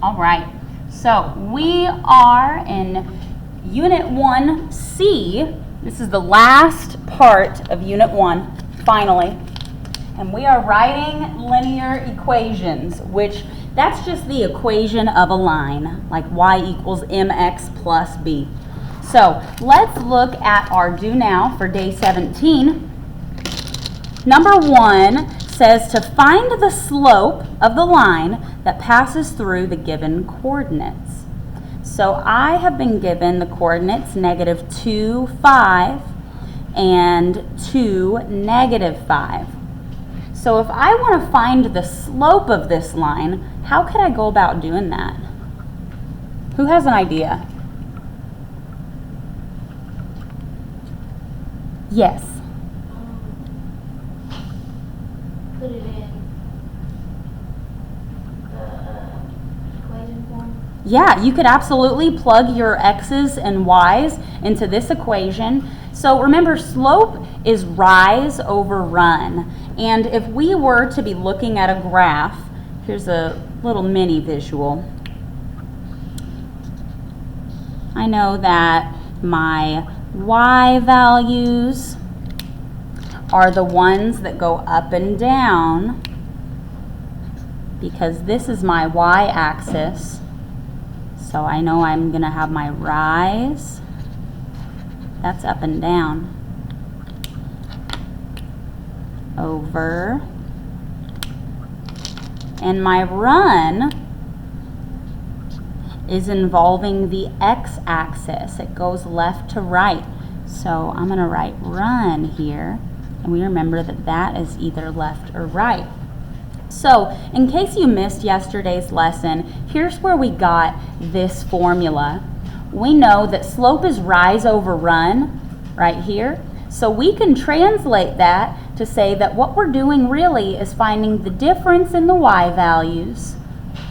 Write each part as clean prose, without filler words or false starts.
All right, so we are in Unit 1C. This is the last part of Unit 1, finally. And we are writing linear equations, which that's just the equation of a line, like y equals mx plus b. So let's look at our do now for day 17. Number 1 says to find the slope of the line that passes through the given coordinates. So I have been given the coordinates -2, 5, and 2, -5. So if I want to find the slope of this line, how could I go about doing that? Who has an idea? Yes. Put it in the equation form. Yeah, you could absolutely plug your x's and y's into this equation. So remember, slope is rise over run. And if we were to be looking at a graph, here's a little mini visual. I know that my y values are the ones that go up and down because this is my y-axis. So I know I'm going to have my rise. That's up and down. Over. And my run is involving the x-axis. It goes left to right. So I'm going to write run here. And we remember that that is either left or right. So in case you missed yesterday's lesson, here's where we got this formula. We know that slope is rise over run right here. So we can translate that to say that what we're doing really is finding the difference in the y values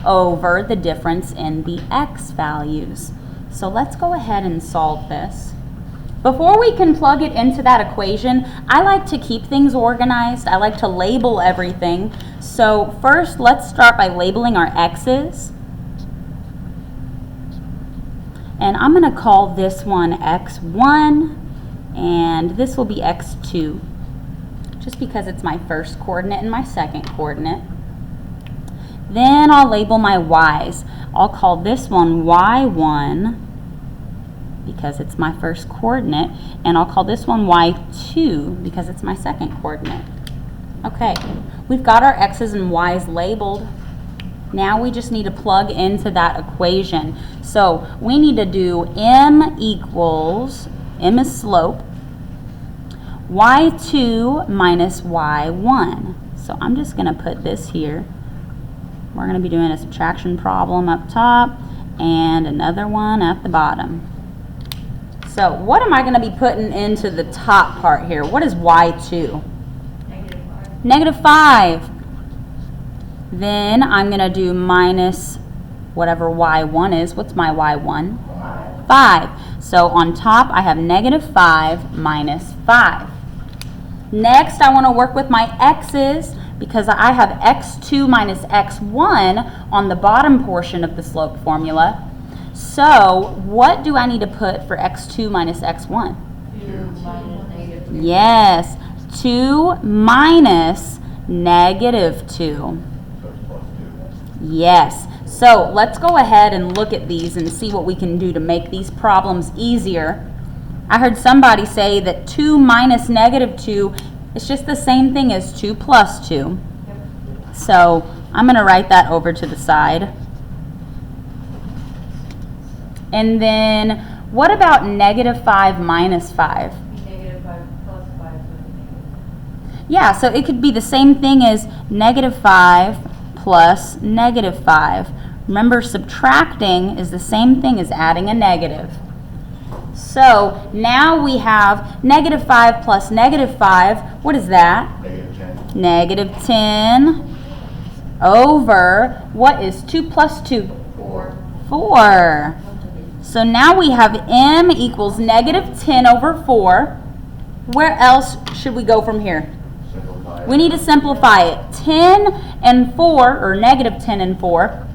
over the difference in the x values. So let's go ahead and solve this. Before we can plug it into that equation, I like to keep things organized. I like to label everything. So first, let's start by labeling our x's. And I'm going to call this one x1, and this will be x2, just because it's my first coordinate and my second coordinate. Then I'll label my y's. I'll call this one y1, because it's my first coordinate, and I'll call this one y2 because it's my second coordinate. Okay, we've got our x's and y's labeled. Now we just need to plug into that equation. So we need to do m equals, m is slope, y2 minus y1. So I'm just going to put this here. We're going to be doing a subtraction problem up top and another one at the bottom. So what am I going to be putting into the top part here? What is y2? -5. -5. Then I'm going to do minus whatever y1 is. What's my y1? 5. So on top I have -5 minus 5. Next I want to work with my x's because I have x2 minus x1 on the bottom portion of the slope formula. So what do I need to put for x2 minus x1? 2 minus -2. Yes, 2 minus -2. Yes, so let's go ahead and look at these and see what we can do to make these problems easier. I heard somebody say that 2 minus -2 is just the same thing as 2 plus 2. So I'm going to write that over to the side. And then what about -5 minus 5? -5 plus 5. Yeah, so it could be the same thing as -5 plus -5. Remember, subtracting is the same thing as adding a negative. So now we have -5 plus -5. What is that? -10 over, what is 2 plus 2? 4. 4. So now we have m equals -10 over 4. Where else should we go from here? Simplify We need to simplify it. 10 and 4, or negative 10 and 4,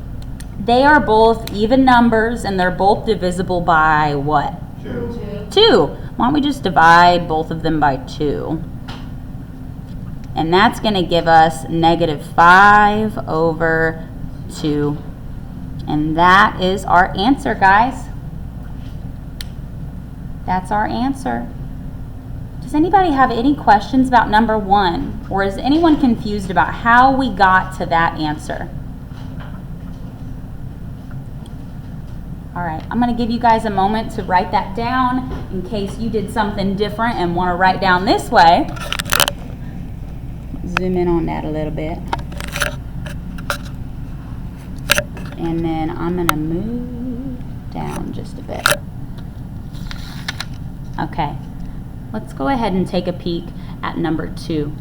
they are both even numbers and they're both divisible by what? 2. 2. Why don't we just divide both of them by 2? And that's going to give us negative 5 over 2. And that is our answer, guys. That's our answer. Does anybody have any questions about number 1? Or is anyone confused about how we got to that answer? All right, I'm going to give you guys a moment to write that down in case you did something different and want to write down this way. Zoom in on that a little bit. And then I'm going to move down just a bit. Okay, let's go ahead and take a peek at number 2.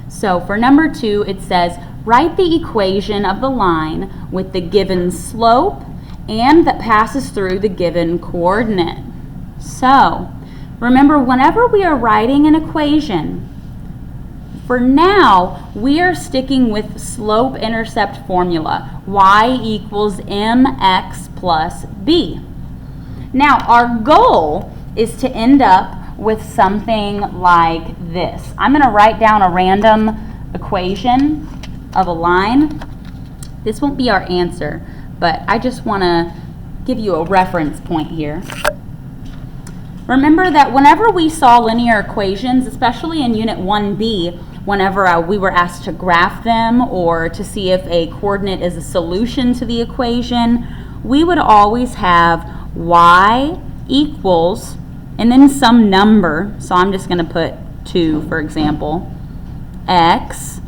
So for number 2, it says, write the equation of the line with the given slope and that passes through the given coordinate. So remember, whenever we are writing an equation, for now, we are sticking with slope-intercept formula, y equals mx plus b. Now, our goal is to end up with something like this. I'm going to write down a random equation of a line. This won't be our answer, but I just want to give you a reference point here. Remember that whenever we saw linear equations, especially in Unit 1B, whenever we were asked to graph them or to see if a coordinate is a solution to the equation, we would always have y equals, and then some number, so I'm just going to put 2, for example, x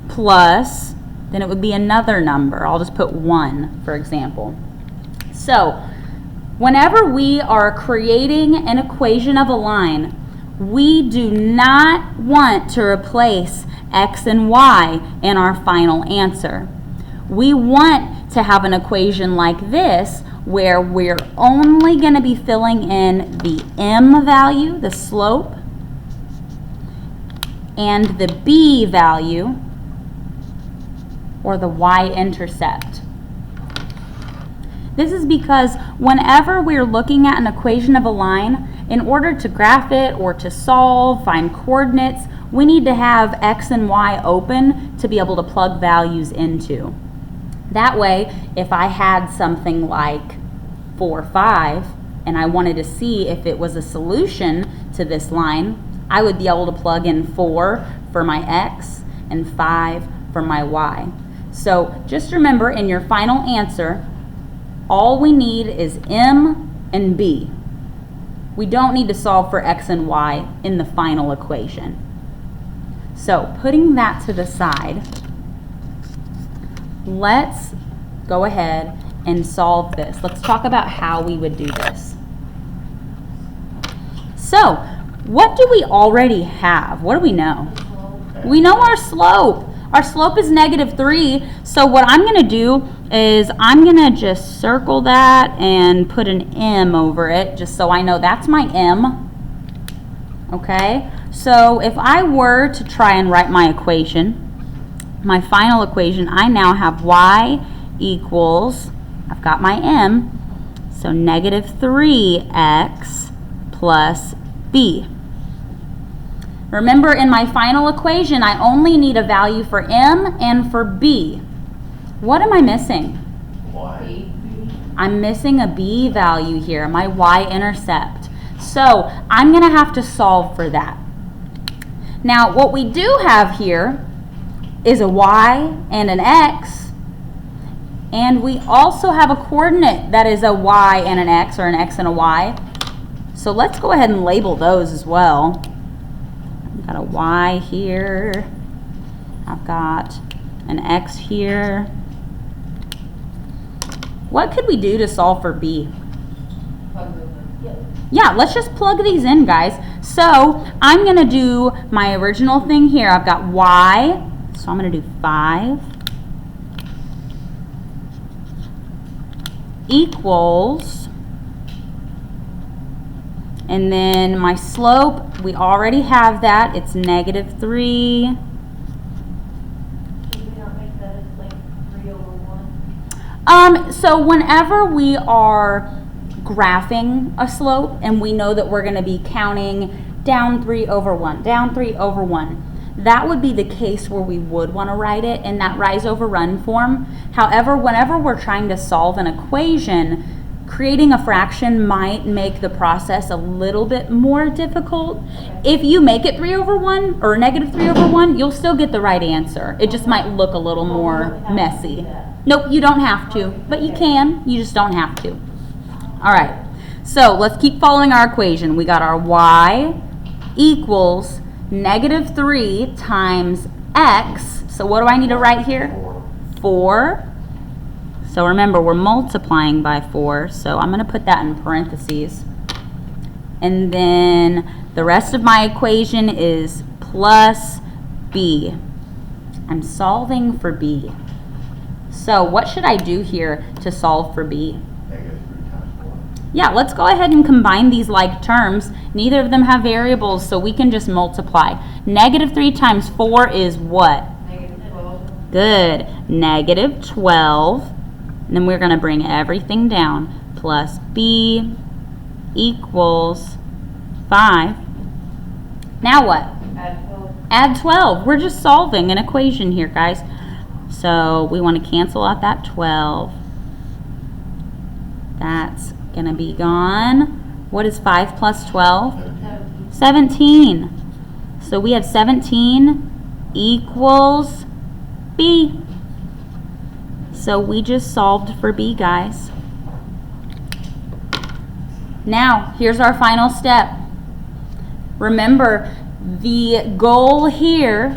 plus, then it would be another number. I'll just put 1, for example. So whenever we are creating an equation of a line, we do not want to replace x and y in our final answer. We want to have an equation like this where we're only going to be filling in the m value, the slope, and the b value, or the y-intercept. This is because whenever we're looking at an equation of a line, in order to graph it or to solve, find coordinates, we need to have x and y open to be able to plug values into. That way, if I had something like 4, 5, and I wanted to see if it was a solution to this line, I would be able to plug in 4 for my x and 5 for my y. So just remember, in your final answer, all we need is m and b. We don't need to solve for x and y in the final equation. So putting that to the side, let's go ahead and solve this. Let's talk about how we would do this. So what do we already have? What do we know? We know our slope. Our slope is -3, so what I'm going to do is I'm going to just circle that and put an M over it, just so I know that's my M. Okay, so if I were to try and write my equation, my final equation, I now have y equals, I've got my M, so -3x plus b. Remember, in my final equation, I only need a value for m and for b. What am I missing? Y. I'm missing a b value here, my y-intercept. So I'm going to have to solve for that. Now, what we do have here is a y and an x, and we also have a coordinate that is a y and an x, or an x and a y. So let's go ahead and label those as well. I've got a y here, I've got an x here. What could we do to solve for b? Yeah, let's just plug these in, guys. So I'm going to do my original thing here. I've got y, so I'm going to do 5 equals, And then my slope, we already have that. It's -3. Can we not make that like 3/1? So whenever we are graphing a slope and we know that we're going to be counting down 3/1, down 3/1, that would be the case where we would want to write it in that rise over run form. However, whenever we're trying to solve an equation, creating a fraction might make the process a little bit more difficult. If you make it 3/1 or -3/1, you'll still get the right answer. It just might look a little more messy. Nope, you don't have to, but you can. You just don't have to. All right, so let's keep following our equation. We got our y equals -3 times x. So what do I need to write here? 4. So remember, we're multiplying by 4, so I'm going to put that in parentheses. And then the rest of my equation is plus b. I'm solving for b. So what should I do here to solve for b? -3 times 4. Yeah, let's go ahead and combine these like terms. Neither of them have variables, so we can just multiply. -3 times 4 is what? -12. Good. -12. And then we're going to bring everything down. Plus b equals 5. Now what? Add 12. Add 12. We're just solving an equation here, guys. So we want to cancel out that 12. That's going to be gone. What is 5 plus 12? 17. So we have 17 equals b. So we just solved for b, guys. Now, here's our final step. Remember, the goal here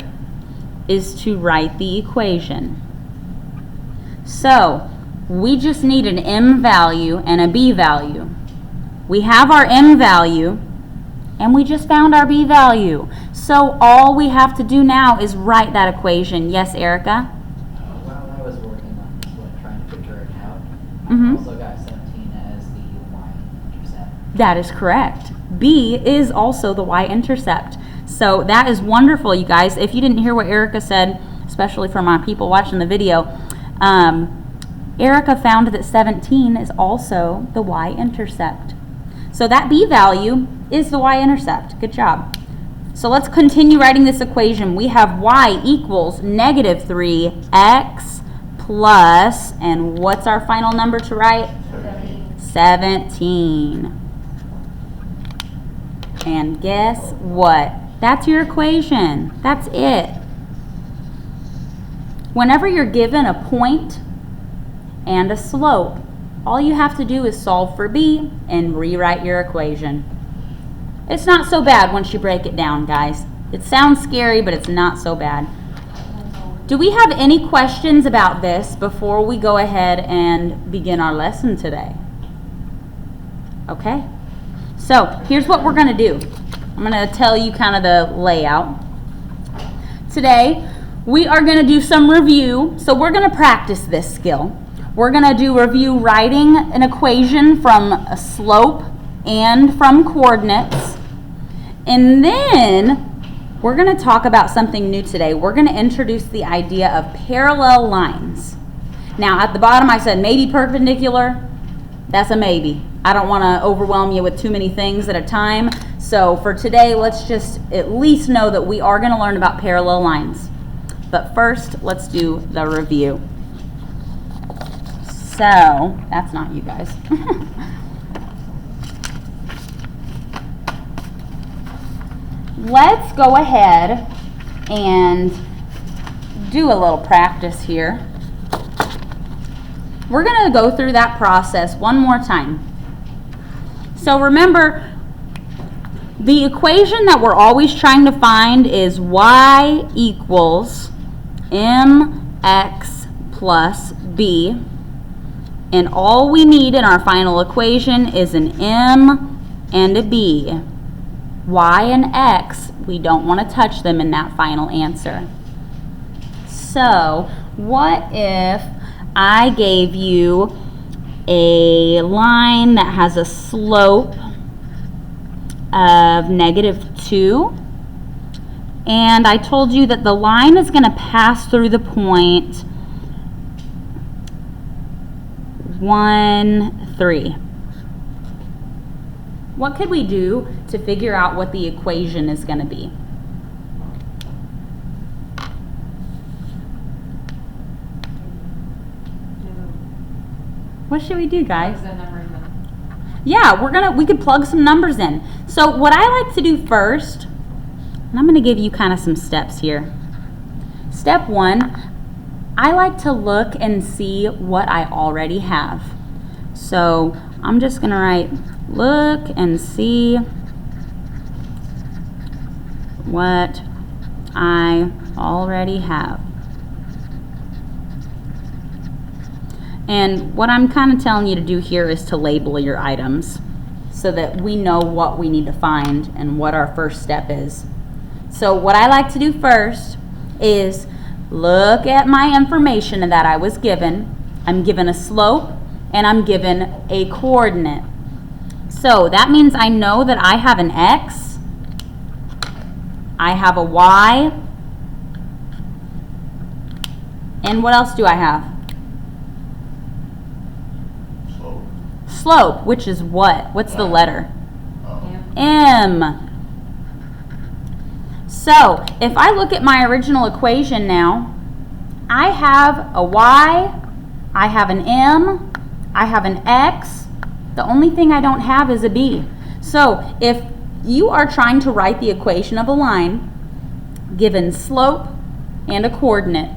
is to write the equation. So, we just need an m value and a b value. We have our m value, and we just found our b value. So, all we have to do now is write that equation. Yes, Erica? While I was working on this one, trying to figure it out, Mhm. I also got 17 as the y-intercept. That is correct. B is also the y-intercept. So that is wonderful, you guys. If you didn't hear what Erica said, especially for my people watching the video, Erica found that 17 is also the y-intercept. So that b value is the y-intercept. Good job. So let's continue writing this equation. We have y equals -3x plus, and what's our final number to write? 17. And guess what? That's your equation. That's it. Whenever you're given a point and a slope, all you have to do is solve for b and rewrite your equation. It's not so bad once you break it down, guys. It sounds scary, but it's not so bad. Do we have any questions about this before we go ahead and begin our lesson today? Okay. So here's what we're going to do. I'm going to tell you kind of the layout. Today, we are going to do some review. So we're going to practice this skill. We're going to do review writing an equation from a slope and from coordinates. And then we're going to talk about something new today. We're going to introduce the idea of parallel lines. Now, at the bottom I said maybe perpendicular. That's a maybe. I don't want to overwhelm you with too many things at a time. So for today, let's just at least know that we are going to learn about parallel lines. But first, let's do the review. So, that's not you guys. Let's go ahead and do a little practice here. We're going to go through that process one more time. So remember, the equation that we're always trying to find is y equals mx plus b. And all we need in our final equation is an m and a b. Y and x, we don't want to touch them in that final answer. So, what if I gave you a line that has a slope of -2. And I told you that the line is going to pass through the point 1, 3. What could we do to figure out what the equation is going to be? What should we do, guys? Yeah, we could plug some numbers in. So what I like to do first, and I'm going to give you kind of some steps here. Step 1, I like to look and see what I already have. So I'm just going to write look and see what I already have. And what I'm kind of telling you to do here is to label your items so that we know what we need to find and what our first step is. So what I like to do first is look at my information that I was given. I'm given a slope and I'm given a coordinate. So that means I know that I have an x, I have a y, and what else do I have? Slope, which is what? What's the letter? M. So, if I look at my original equation now, I have a y, I have an m, I have an x. The only thing I don't have is a b. So, if you are trying to write the equation of a line, given slope and a coordinate,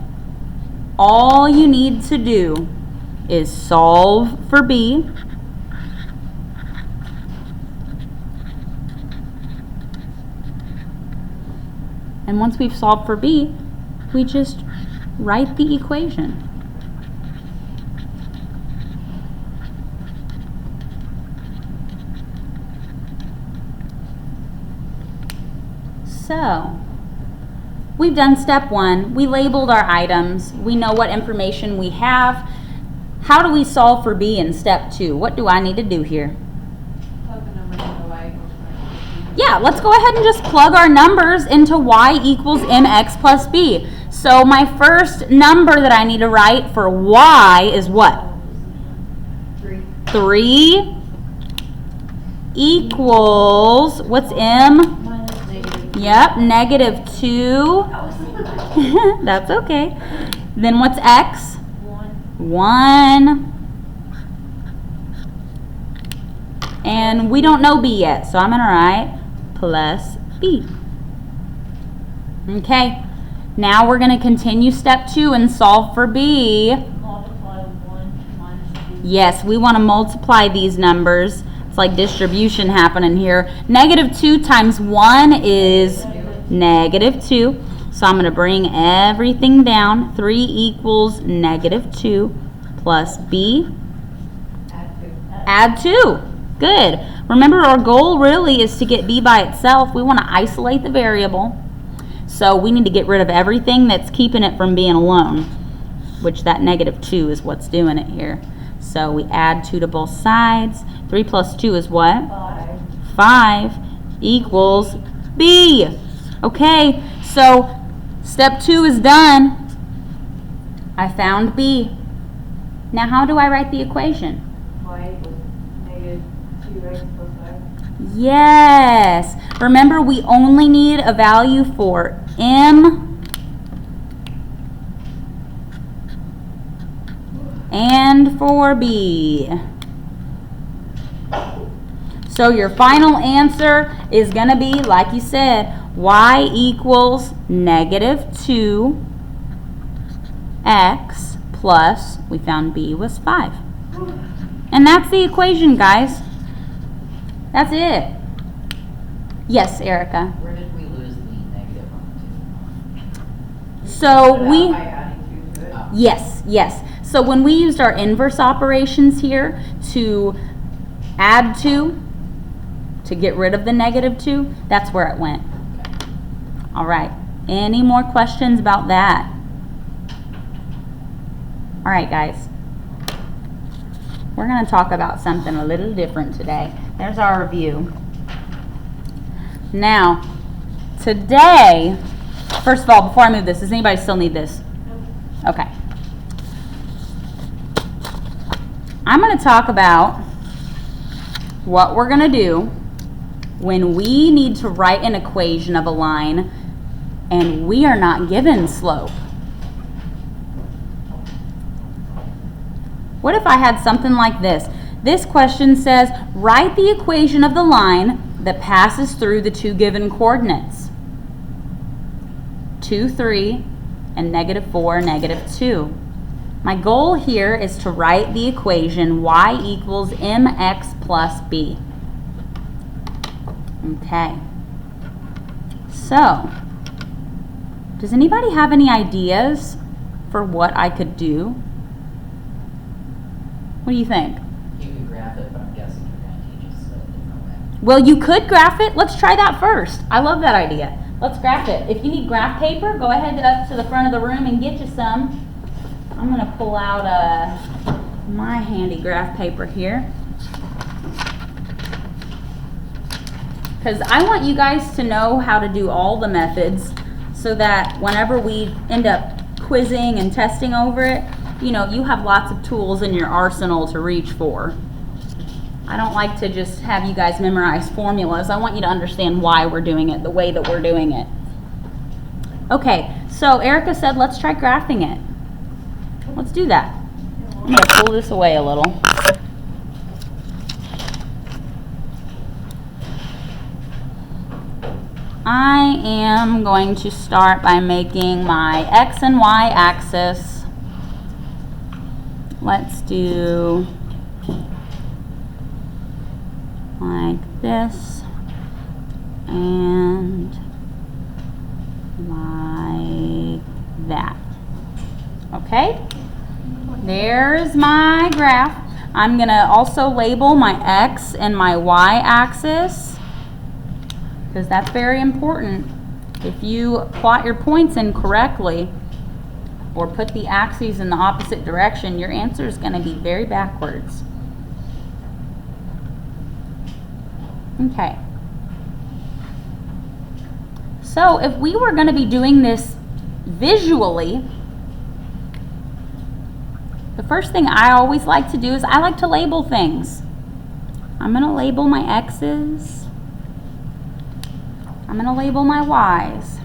all you need to do is solve for b. And once we've solved for b, we just write the equation. So, we've done step 1. We labeled our items. We know what information we have. How do we solve for b in step 2? What do I need to do here? Yeah, let's go ahead and just plug our numbers into y equals mx plus b. So my first number that I need to write for y is what? 3 equals, what's m? Yep, -2. That's okay. Then what's x? 1. And we don't know b yet, so I'm going to write plus b. Okay, now we're going to continue step 2 and solve for b. Multiply 1 minus 2. Yes, we want to multiply these numbers. It's like distribution happening here. -2 times 1 is -2. So I'm going to bring everything down. 3 equals -2 plus b. Add 2. Good. Remember, our goal really is to get b by itself. We want to isolate the variable. So we need to get rid of everything that's keeping it from being alone, which that -2 is what's doing it here. So we add 2 to both sides. 3 plus 2 is what? 5 equals b. Okay, so step 2 is done. I found b. Now how do I write the equation? Y equals -2x plus 5. Yes. Remember, we only need a value for m and for b. So your final answer is going to be, like you said, y equals -2x plus, we found b was 5. And that's the equation, guys. That's it. Yes, Erica. Where did we lose the negative on So we, By adding 2 to it. the 2? yes. So when we used our inverse operations here to add 2, to get rid of the -2, that's where it went. All right. Any more questions about that? All right, guys. We're going to talk about something a little different today. There's our review. Now, today, first of all, before I move this, does anybody still need this? Okay. I'm going to talk about what we're going to do when we need to write an equation of a line and we are not given slope. What if I had something like this? This question says, write the equation of the line that passes through the two given coordinates, 2, 3, and -4, -2. My goal here is to write the equation y equals mx plus b. Okay. So, does anybody have any ideas for what I could do? What do you think? You could graph it, but I'm guessing you're going to teach us a different way. Well, you could graph it. Let's try that first. I love that idea. Let's graph it. If you need graph paper, go ahead up to the front of the room and get you some. I'm going to pull out my handy graph paper here, because I want you guys to know how to do all the methods so that whenever we end up quizzing and testing over it, you know, you have lots of tools in your arsenal to reach for. I don't like to just have you guys memorize formulas. I want you to understand why we're doing it the way that we're doing it. Okay, so Erica said let's try graphing it. Let's do that. I'm going to pull this away a little. I am going to start by making my x and y axis. Let's do like this and like that. Okay, there's my graph. I'm going to also label my x and my y axis, because that's very important. If you plot your points incorrectly or put the axes in the opposite direction, your answer is going to be very backwards. Okay. So if we were going to be doing this visually, the first thing I always like to do is I like to label things. I'm going to label my x's. I'm going to label my y's.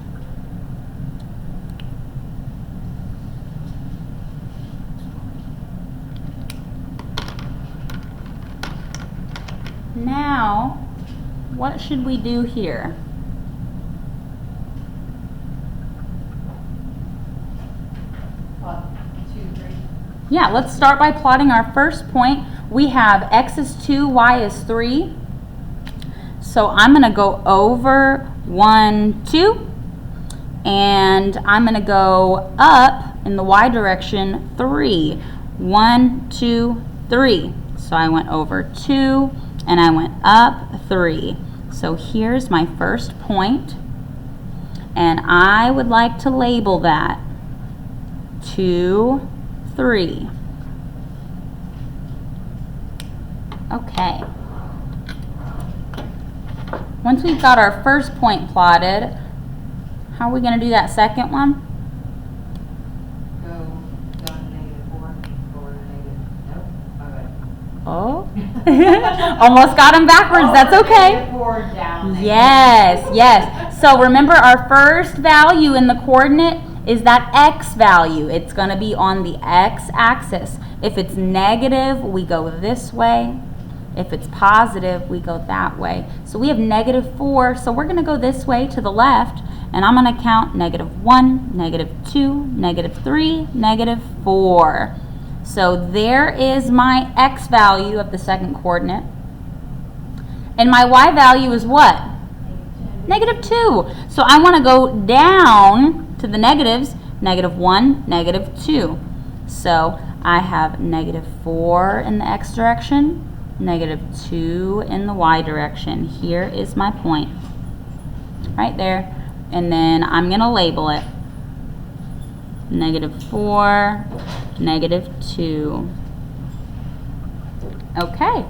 Now, what should we do here? Plot 2, 3. Yeah, let's start by plotting our first point. We have x is 2, y is 3. So I'm going to go over 1, 2, and I'm going to go up in the y direction 3. 1, 2, 3. So I went over 2 and I went up 3. So here's my first point, and I would like to label that 2, 3. Okay. Once we've got our first point plotted, how are we going to do that second one? Go down to -4, forward to nope. Okay. Oh, almost got them backwards. That's okay. -4 down. Yes, yes. So remember, our first value in the coordinate is that x value. It's going to be on the x-axis. If it's negative, we go this way. If it's positive, we go that way. So we have -4, so we're going to go this way to the left, and I'm going to count -1, -2, -3, -4. So there is my x value of the second coordinate. And my y value is what? -2. So I want to go down to the negatives, -1, -2. So I have -4 in the x direction, -2 in the y direction. Here is my point. Right there. And then I'm going to label it. -4, -2. Okay.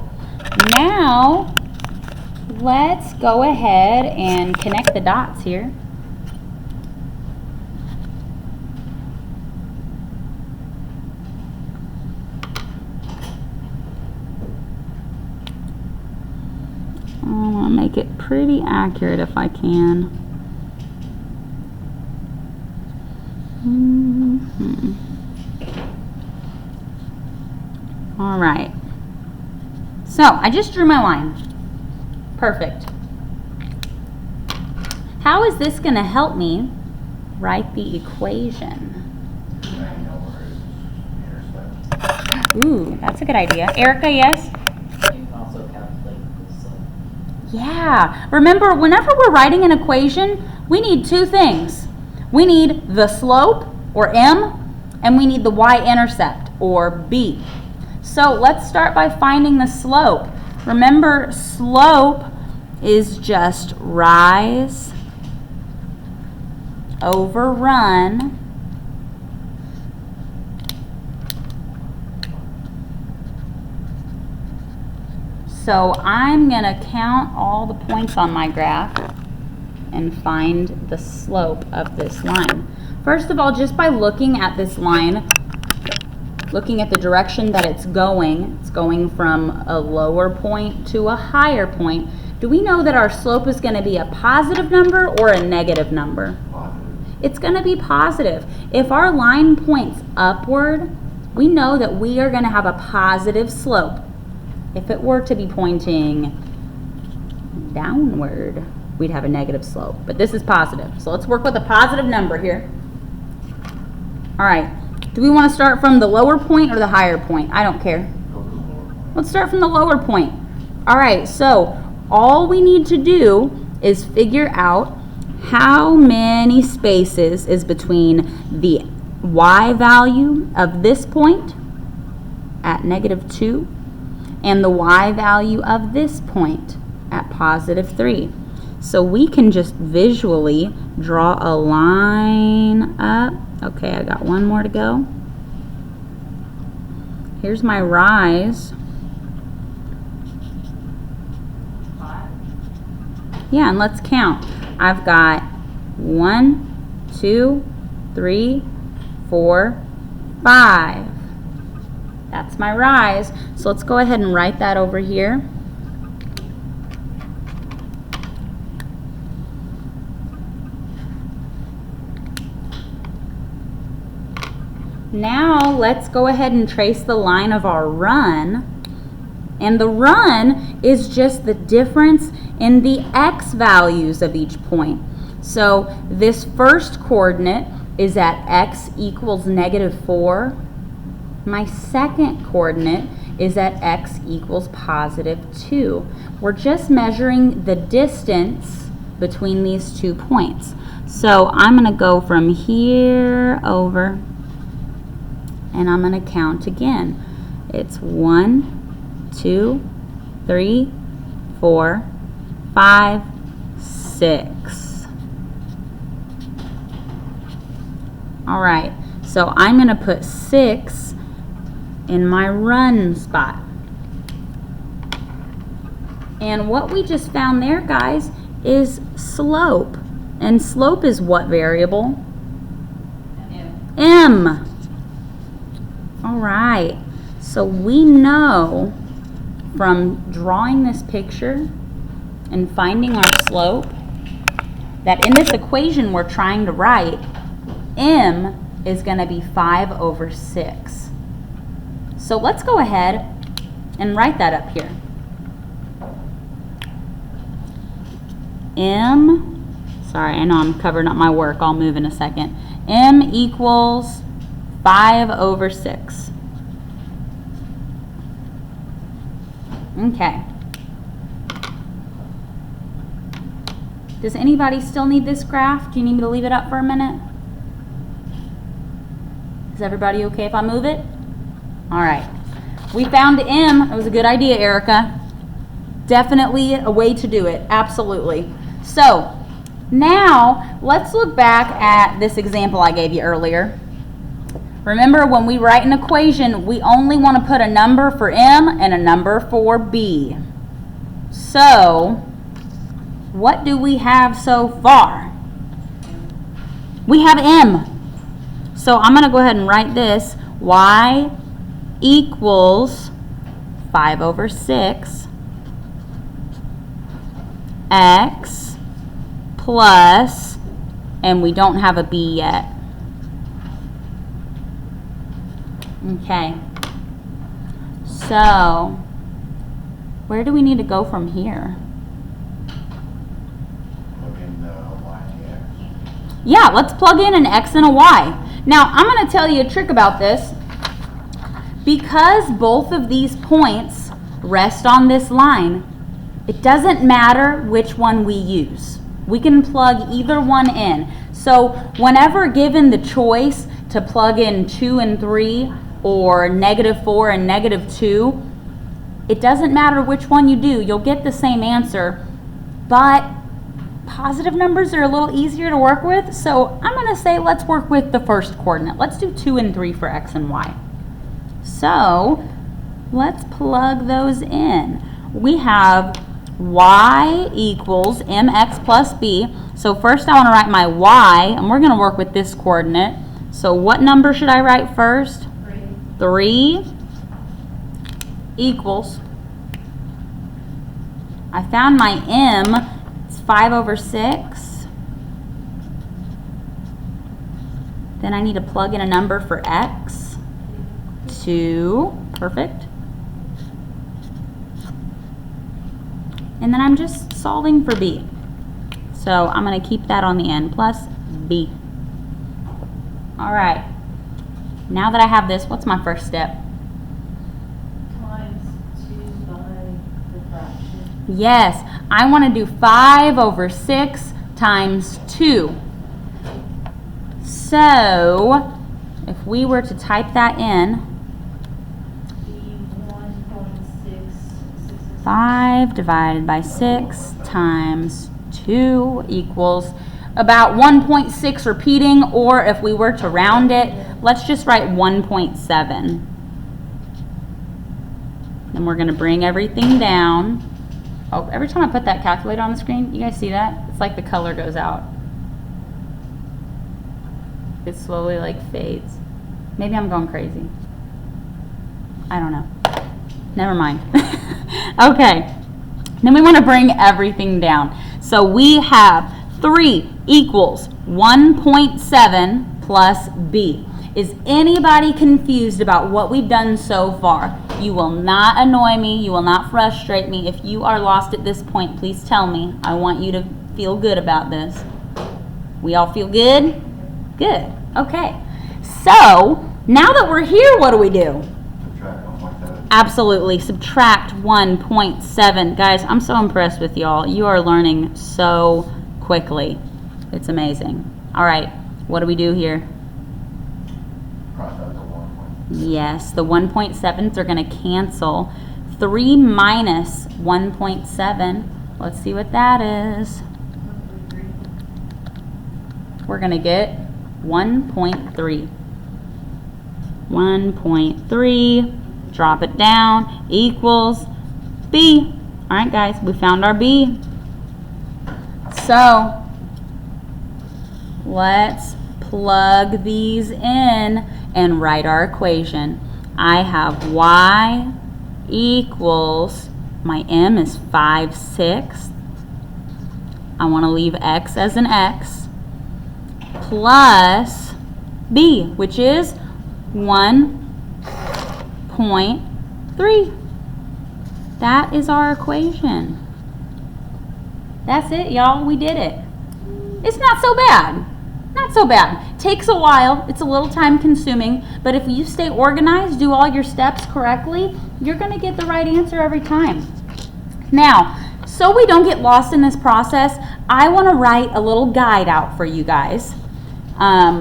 Now let's go ahead and connect the dots here. I want to make it pretty accurate if I can. All right. So I just drew my line. Perfect. How is this going to help me write the equation? Ooh, that's a good idea. Erica, yes? You can also calculate the slope. Yeah. Remember, whenever we're writing an equation, we need two things. We need the slope, or m, and we need the y-intercept, or b. So let's start by finding the slope. Remember, slope is just rise over run So I'm going to count all the points on my graph and find the slope of this line. First of all, just by looking at this line, looking at the direction that it's going from a lower point to a higher point, do we know that our slope is going to be a positive number or a negative number? Positive. It's going to be positive. If our line points upward, we know that we are going to have a positive slope. If it were to be pointing downward, we'd have a negative slope. But this is positive. So let's work with a positive number here. All right. Do we want to start from the lower point or the higher point? I don't care. Let's start from the lower point. All right. So all we need to do is figure out how many spaces is between the y value of this point at -2 and the y value of this point at +3. So we can just visually draw a line up. Okay, I got one more to go. Here's my rise. Yeah, and let's count. I've got 1, 2, 3, 4, 5. That's my rise. So let's go ahead and write that over here. Now let's go ahead and trace the line of our run. And the run is just the difference in the x values of each point. So this first coordinate is at x equals -4. My second coordinate is at x equals +2. We're just measuring the distance between these 2 points. So I'm going to go from here over, and I'm going to count again. It's 1, 2, 3, 4, 5, 6. All right, so I'm going to put 6 in my run spot. And what we just found there, guys, is slope. And slope is what variable? M. All right. So we know from drawing this picture and finding our slope that in this equation we're trying to write, M is going to be 5/6. So let's go ahead and write that up here. M, sorry, I know I'm covering up my work. I'll move in a second. M equals 5/6. Okay. Does anybody still need this graph? Do you need me to leave it up for a minute? Is everybody okay if I move it? All right. We found M. It was a good idea, Erica. Definitely a way to do it. Absolutely. So now let's look back at this example I gave you earlier. Remember, when we write an equation, we only want to put a number for M and a number for B. So what do we have so far? We have m. So I'm going to go ahead and write this. Y equals 5/6 x plus, and we don't have a b yet. Okay. So, where do we need to go from here? Plug in the y and the x. Yeah, let's plug in an x and a y. Now, I'm going to tell you a trick about this. Because both of these points rest on this line, it doesn't matter which one we use. We can plug either one in. So whenever given the choice to plug in 2 and 3 or -4 and -2, it doesn't matter which one you do. You'll get the same answer, but positive numbers are a little easier to work with. So I'm going to say let's work with the first coordinate. Let's do 2 and 3 for x and y. So let's plug those in. We have y equals mx plus b. So first I want to write my y, and we're going to work with this coordinate. So what number should I write first? 3 equals, I found my m, it's 5/6. Then I need to plug in a number for x, 2, perfect. And then I'm just solving for b. So I'm going to keep that on the end, plus b. All right. Now that I have this, what's my first step? Times 2 by the fraction. Yes, I want to do 5/6 times 2. So if we were to type that in, Be 1.666. 5 divided by 6 times 2 equals about 1.6 repeating, or if we were to round it, let's just write 1.7. Then we're going to bring everything down. Oh, every time I put that calculator on the screen, you guys see that? It's like the color goes out. It slowly like fades. Maybe I'm going crazy. I don't know. Never mind. Okay. Then we want to bring everything down. So we have 3 equals 1.7 plus b. Is anybody confused about what we've done so far? You will not annoy me. You will not frustrate me. If you are lost at this point, please tell me. I want you to feel good about this. We all feel good? Good. Okay. So, now that we're here, what do we do? Subtract 1.7. Absolutely. Subtract 1.7. Guys, I'm so impressed with y'all. You are learning so quickly. It's amazing. All right. What do we do here? Cross out the 1.7. Yes, the 1.7s are going to cancel. 3 minus 1.7. Let's see what that is. We're going to get 1.3. 1.3, drop it down, equals b. All right, guys, we found our b. So let's plug these in and write our equation. I have y equals, my m is 5/6. I want to leave x as an x, plus b, which is 1.3. That is our equation. That's it, y'all. We did it. It's not so bad. Not so bad. Takes a while. It's a little time consuming, but if you stay organized, do all your steps correctly, you're going to get the right answer every time. Now, so we don't get lost in this process, I want to write a little guide out for you guys.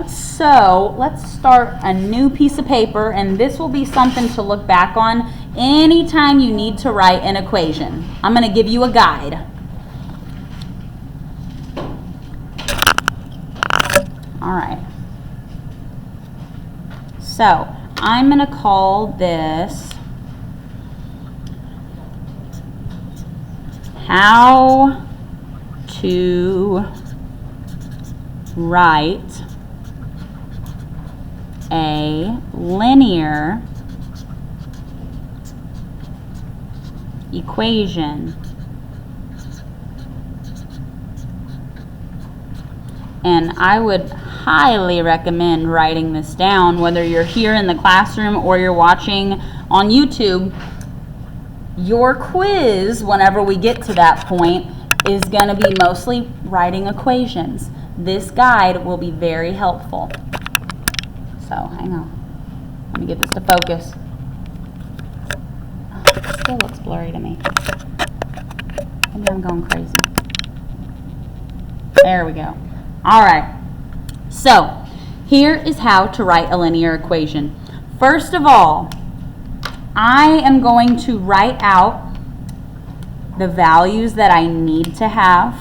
So let's start a new piece of paper, and this will be something to look back on anytime you need to write an equation. I'm going to give you a guide. All right. So I'm going to call this how to write a linear equation. And I would highly recommend writing this down, whether you're here in the classroom or you're watching on YouTube. Your quiz, whenever we get to that point, is going to be mostly writing equations. This guide will be very helpful. So, hang on. Let me get this to focus. Oh, it still looks blurry to me. Maybe I'm going crazy. There we go. All right. So, here is how to write a linear equation. First of all, I am going to write out the values that I need to have.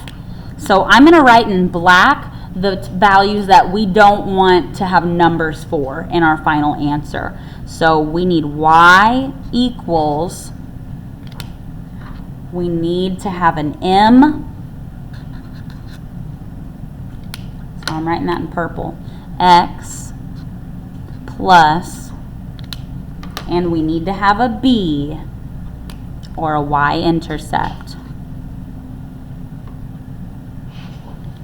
So I'm going to write in black the values that we don't want to have numbers for in our final answer. So we need y equals, we need to have an m, so I'm writing that in purple, x plus, and we need to have a b, or a y-intercept.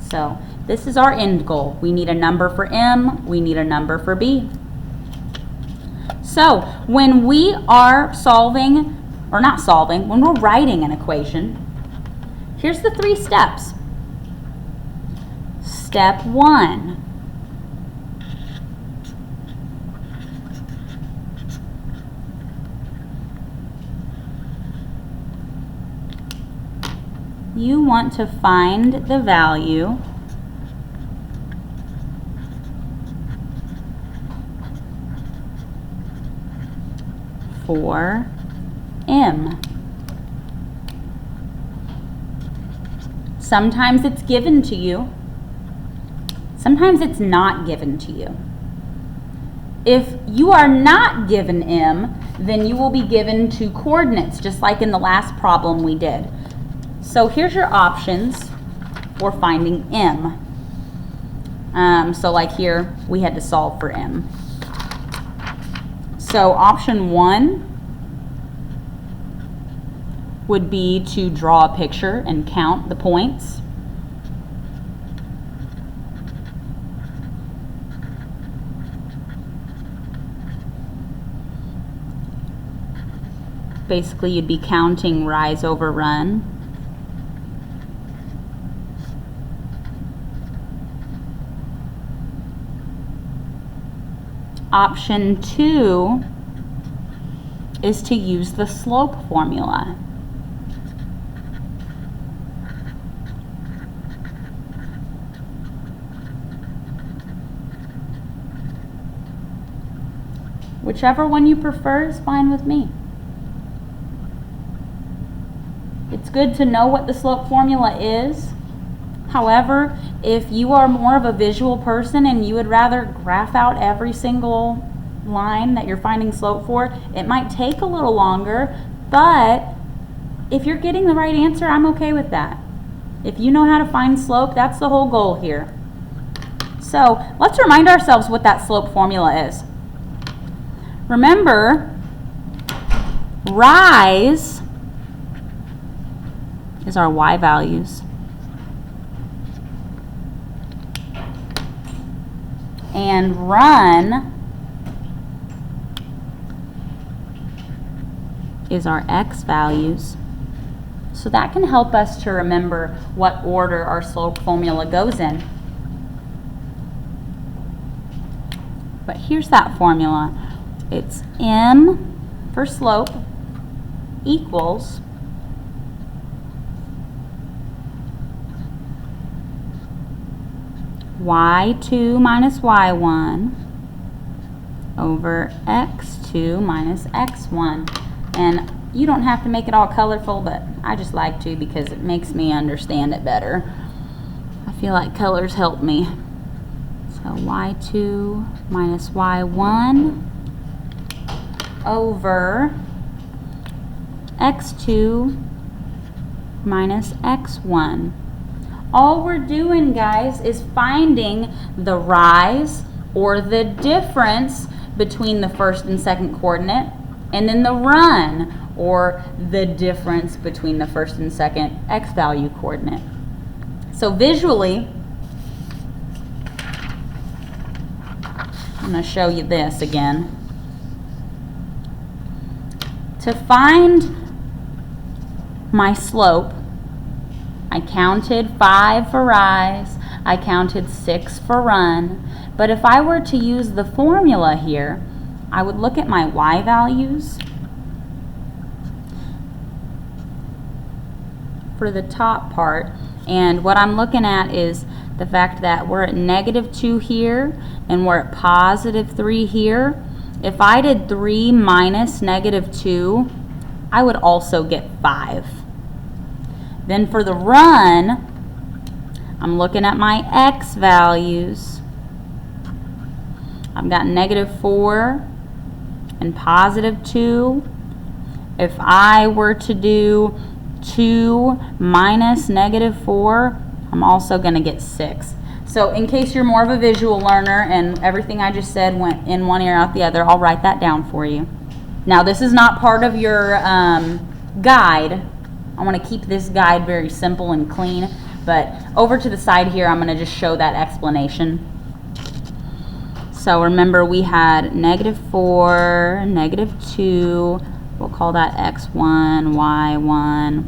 So this is our end goal. We need a number for m, we need a number for b. So when we are solving, or not solving, when we're writing an equation, here's the 3 steps. Step 1. You want to find the value for m. Sometimes it's given to you. Sometimes it's not given to you. If you are not given m, then you will be given 2 coordinates, just like in the last problem we did. So here's your options for finding m. So like here, we had to solve for m. So option 1 would be to draw a picture and count the points. Basically, you'd be counting rise over run. Option 2 is to use the slope formula. Whichever one you prefer is fine with me. It's good to know what the slope formula is. However, if you are more of a visual person and you would rather graph out every single line that you're finding slope for, it might take a little longer, but if you're getting the right answer, I'm okay with that. If you know how to find slope, that's the whole goal here. So let's remind ourselves what that slope formula is. Remember, rise is our y values. And run is our x values. So that can help us to remember what order our slope formula goes in. But here's that formula. It's m for slope equals y2 minus y1 over x2 minus x1. And you don't have to make it all colorful, but I just like to because it makes me understand it better. I feel like colors help me. So y2 minus y1 over x2 minus x1. All we're doing, guys, is finding the rise or the difference between the first and second coordinate, and then the run or the difference between the first and second x value coordinate. So visually, I'm going to show you this again. To find my slope, I counted 5 for rise, I counted 6 for run, but if I were to use the formula here, I would look at my y values for the top part, and what I'm looking at is the fact that we're at -2 here and we're at +3 here. If I did 3 minus -2, I would also get 5. Then for the run, I'm looking at my x values. I've got -4 and +2. If I were to do 2 minus -4, I'm also going to get 6. So in case you're more of a visual learner and everything I just said went in one ear out the other, I'll write that down for you. Now this is not part of your guide. I want to keep this guide very simple and clean, but over to the side here I'm going to just show that explanation. So remember we had -4, -2, we'll call that x1, y1.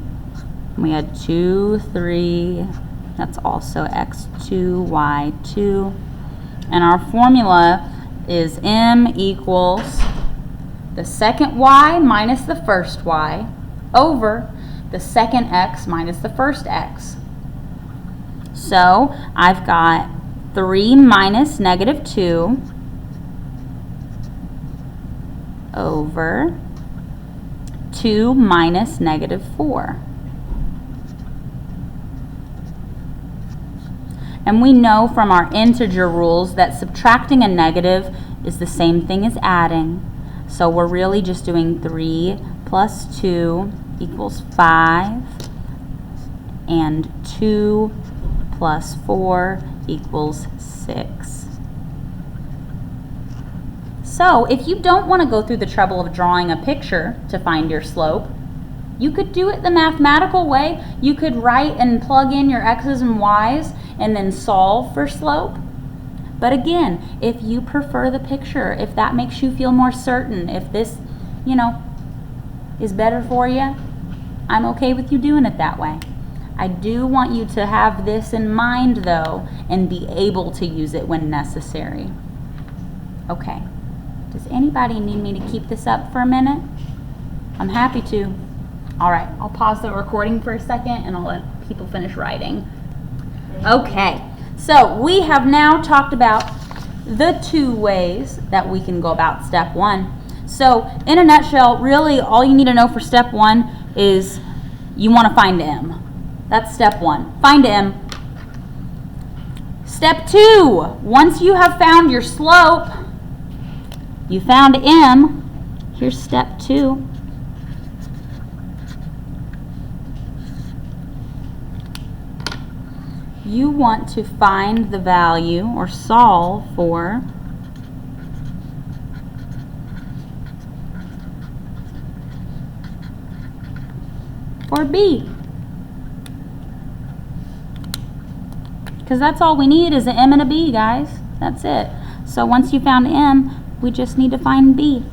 We had 2, 3, that's also x2, y2. And our formula is m equals the second y minus the first y over the second x minus the first x. So I've got 3 minus -2 over 2 minus -4. And we know from our integer rules that subtracting a negative is the same thing as adding. So we're really just doing 3 plus 2 equals 5, and 2 plus 4 equals 6. So if you don't want to go through the trouble of drawing a picture to find your slope, you could do it the mathematical way. You could write and plug in your x's and y's and then solve for slope. But again, if you prefer the picture, if that makes you feel more certain, if this, you know, is better for you, I'm okay with you doing it that way. I do want you to have this in mind though and be able to use it when necessary. Okay, does anybody need me to keep this up for a minute? I'm happy to. All right, I'll pause the recording for a second and I'll let people finish writing. Okay, so we have now talked about the 2 ways that we can go about step 1. So in a nutshell, really all you need to know for step 1 is you want to find m. That's step 1. Find m. Step 2, once you have found your slope, you found m, here's step 2. You want to find the value or solve for b. Because that's all we need is an m and a b, guys. That's it. So once you found m, we just need to find b.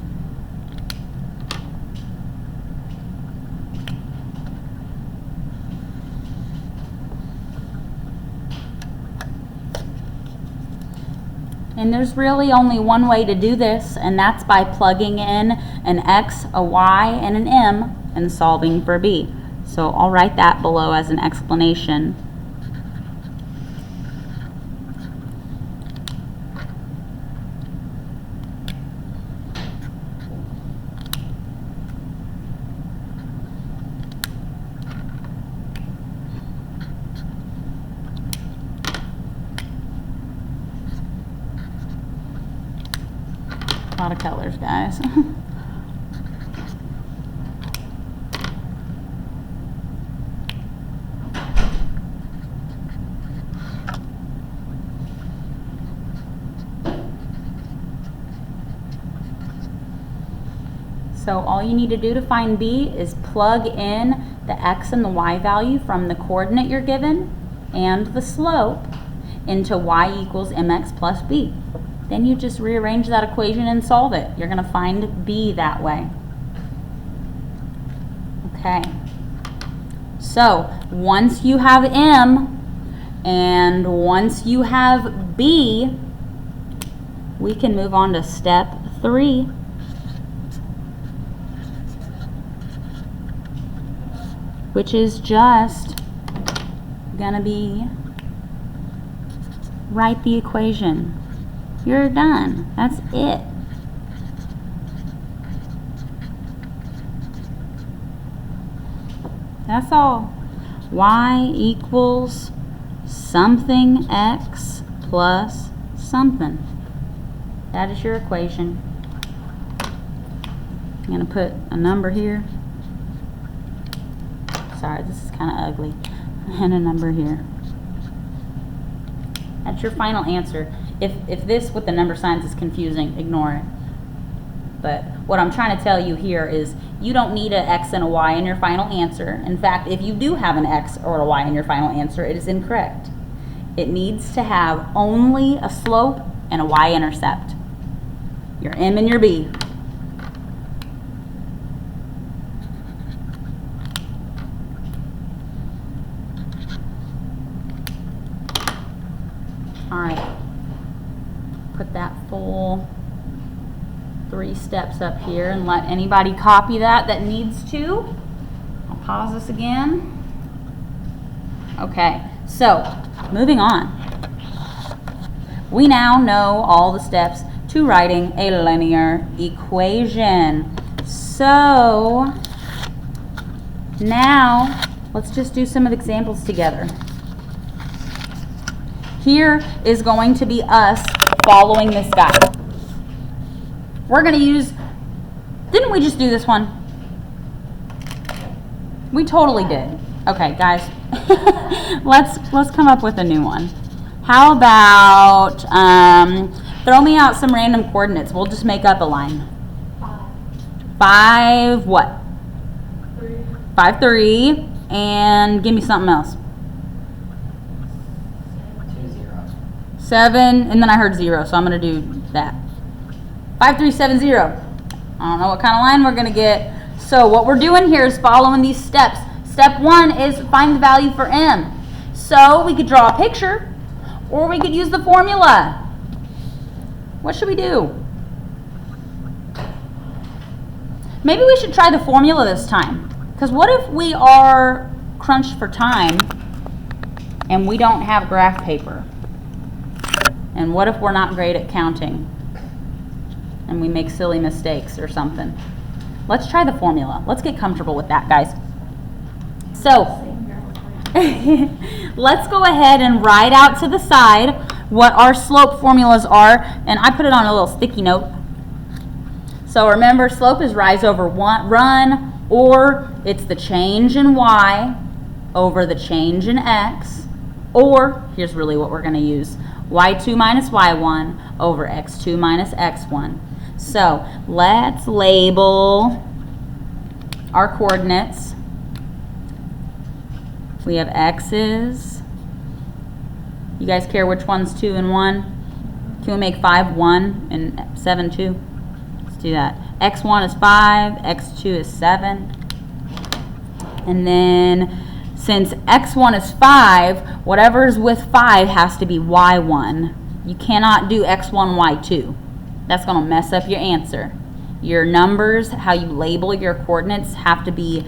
And there's really only one way to do this, and that's by plugging in an x, a y, and an m, and solving for b. So I'll write that below as an explanation. A lot of colors, guys. So all you need to do to find b is plug in the x and the y value from the coordinate you're given and the slope into y equals mx plus b. Then you just rearrange that equation and solve it. You're going to find b that way. Okay. So once you have m and once you have b, we can move on to step 3. Which is just gonna be write the equation. You're done. That's it. That's all. Y equals something x plus something. That is your equation. I'm going to put a number here. Sorry, this is kind of ugly. And a number here. That's your final answer. If this with the number signs is confusing, ignore it. But what I'm trying to tell you here is you don't need an x and a y in your final answer. In fact, if you do have an x or a y in your final answer, it is incorrect. It needs to have only a slope and a y-intercept. Your m and your b. All right. Put that full 3 steps up here and let anybody copy that needs to. I'll pause this again. Okay, so moving on. We now know all the steps to writing a linear equation. So now let's just do some examples together. Here is going to be us following this guy. We're going to use, didn't we just do this one? We totally did. Okay, guys, let's come up with a new one. How about, throw me out some random coordinates. We'll just make up a line. 5 what? 3. 5, 3, and give me something else. 2, 0. 7, and then I heard 0, so I'm going to do that. 5, 3, 7, 0. I don't know what kind of line we're going to get. So what we're doing here is following these steps. Step 1 is find the value for m. So we could draw a picture, or we could use the formula. What should we do? Maybe we should try the formula this time. Because what if we are crunched for time and we don't have graph paper? And what if we're not great at counting and we make silly mistakes or something? Let's try the formula. Let's get comfortable with that, guys. So let's go ahead and write out to the side what our slope formulas are. And I put it on a little sticky note. So remember, slope is rise over run, or it's the change in y over the change in x, or here's really what we're going to use, y2 minus y1 over x2 minus x1. So let's label our coordinates. We have x's. You guys care which one's 2 and 1? Can we make 5 1 and 7 2? Let's do that. x1 is 5, x2 is 7. And then since x1 is 5, whatever's with 5 has to be y1. You cannot do x1, y2. That's going to mess up your answer. Your numbers, how you label your coordinates, have to be,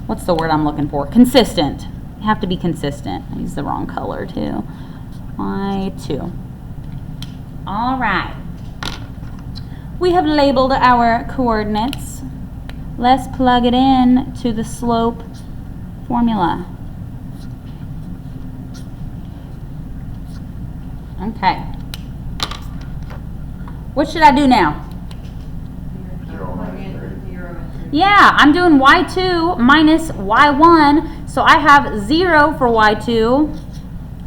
what's the word I'm looking for? Consistent. You have to be consistent. I used the wrong color too. y2. All right. We have labeled our coordinates. Let's plug it in to the slope formula. Okay. What should I do now? 0 minus 3. Yeah, I'm doing y2 minus y1. So I have 0 for y2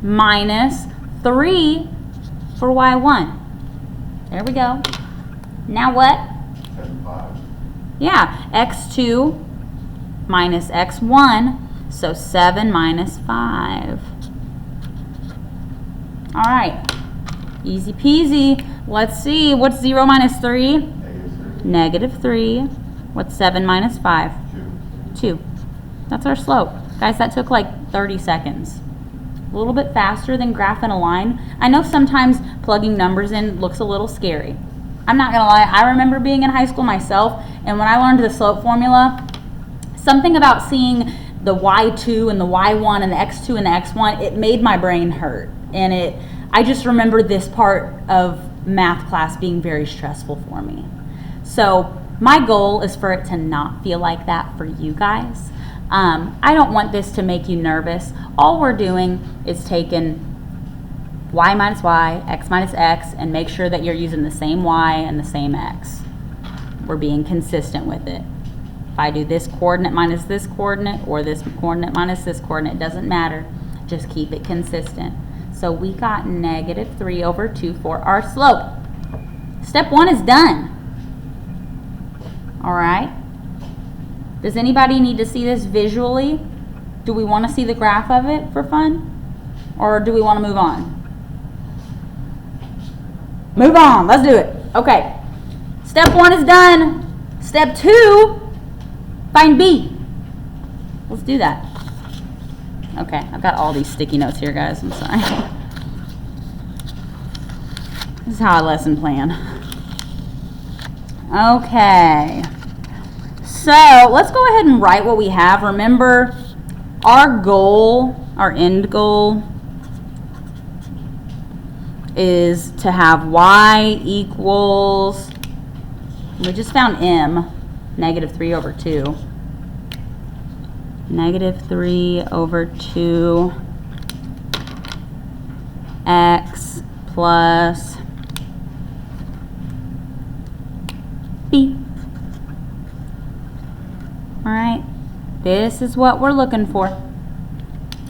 minus 3 for y1. There we go. Now what? 7 5. Yeah, x2 minus x1, so 7 minus 5. All right, easy peasy. Let's see, what's 0 minus 3? Negative 3. What's 7 minus 5? 2. That's our slope. Guys, that took like 30 seconds. A little bit faster than graphing a line. I know sometimes plugging numbers in looks a little scary. I'm not gonna lie, I remember being in high school myself, and when I learned the slope formula, something about seeing the y2 and the y1 and the x2 and the x1, it made my brain hurt. And I just remember this part of math class being very stressful for me. So my goal is for it to not feel like that for you guys. I don't want this to make you nervous. All we're doing is taking y minus y, x minus x, and make sure that you're using the same y and the same x. We're being consistent with it. If I do this coordinate minus this coordinate, or this coordinate minus this coordinate, it doesn't matter. Just keep it consistent. So we got negative 3 over 2 for our slope. Step 1 is done. All right. Does anybody need to see this visually? Do we want to see the graph of it for fun? Or do we want to move on? Move on. Let's do it. Okay. Step 1 is done. Step 2, find B. Let's do that. Okay, I've got all these sticky notes here, guys. I'm sorry. This is how I lesson plan. Okay. So let's go ahead and write what we have. Remember, our goal, our end goal, is to have y equals, we just found m, negative 3 over 2. Negative 3 over 2 x plus b. All right, this is what we're looking for.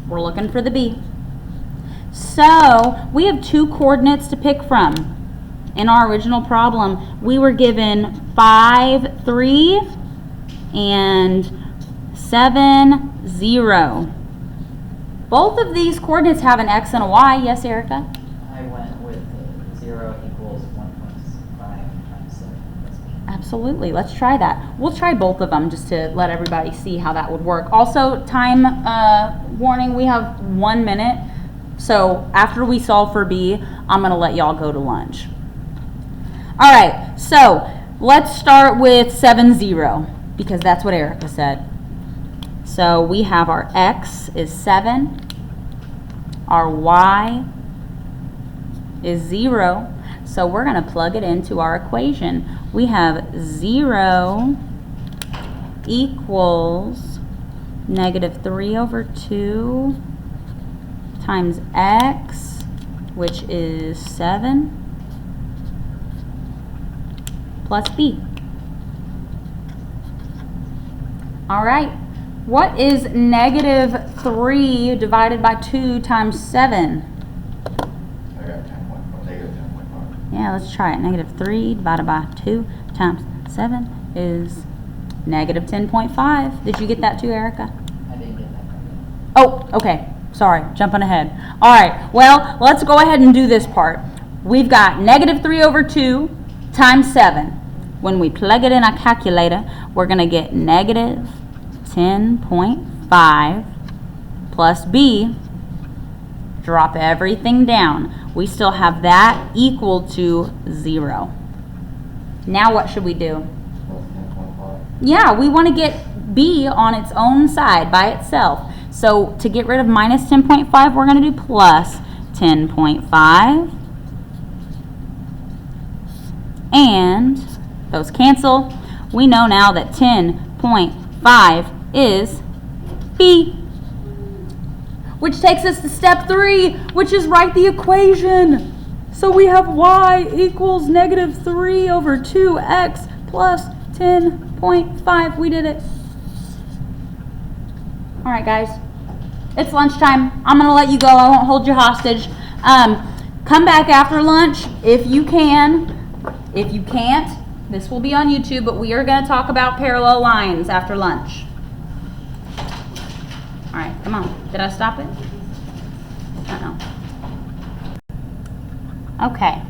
We're looking for the b. So we have 2 coordinates to pick from. In our original problem, we were given 5, 3, and 7, 0. Both of these coordinates have an x and a y. Yes, Erica? I went with 0 equals 1.5 times 7. That's me. Absolutely. Let's try that. We'll try both of them just to let everybody see how that would work. Also, time warning, we have 1 minute. So after we solve for B, I'm going to let y'all go to lunch. All right, so let's start with 7, 0, because that's what Erica said. So we have our x is 7, our y is 0, so we're going to plug it into our equation. We have 0 equals negative 3 over 2 times x, which is 7, plus b. All right. What is negative 3 divided by 2 times 7? I got 10.5, negative 10.5. Yeah, let's try it. Negative 3 divided by 2 times 7 is negative 10.5. Did you get that too, Erica? I didn't get that right. Oh, okay. Sorry, jumping ahead. All right, well, let's go ahead and do this part. We've got negative 3 over 2 times 7. When we plug it in our calculator, we're going to get negative 10.5 plus b. Drop everything down. We still have that equal to 0. Now what should we do? Plus 10.5. Yeah, we want to get b on its own side by itself. So to get rid of minus 10.5, we're going to do plus 10.5. And those cancel. We know now that 10.5 is b. Which takes us to step 3, which is write the equation. So we have y equals negative 3 over 2x plus 10.5. We did it. All right, guys. It's lunchtime. I'm going to let you go. I won't hold you hostage. Come back after lunch if you can. If you can't, This will be on YouTube, but we are going to talk about parallel lines after lunch. All right, come on. Did I stop it? Okay.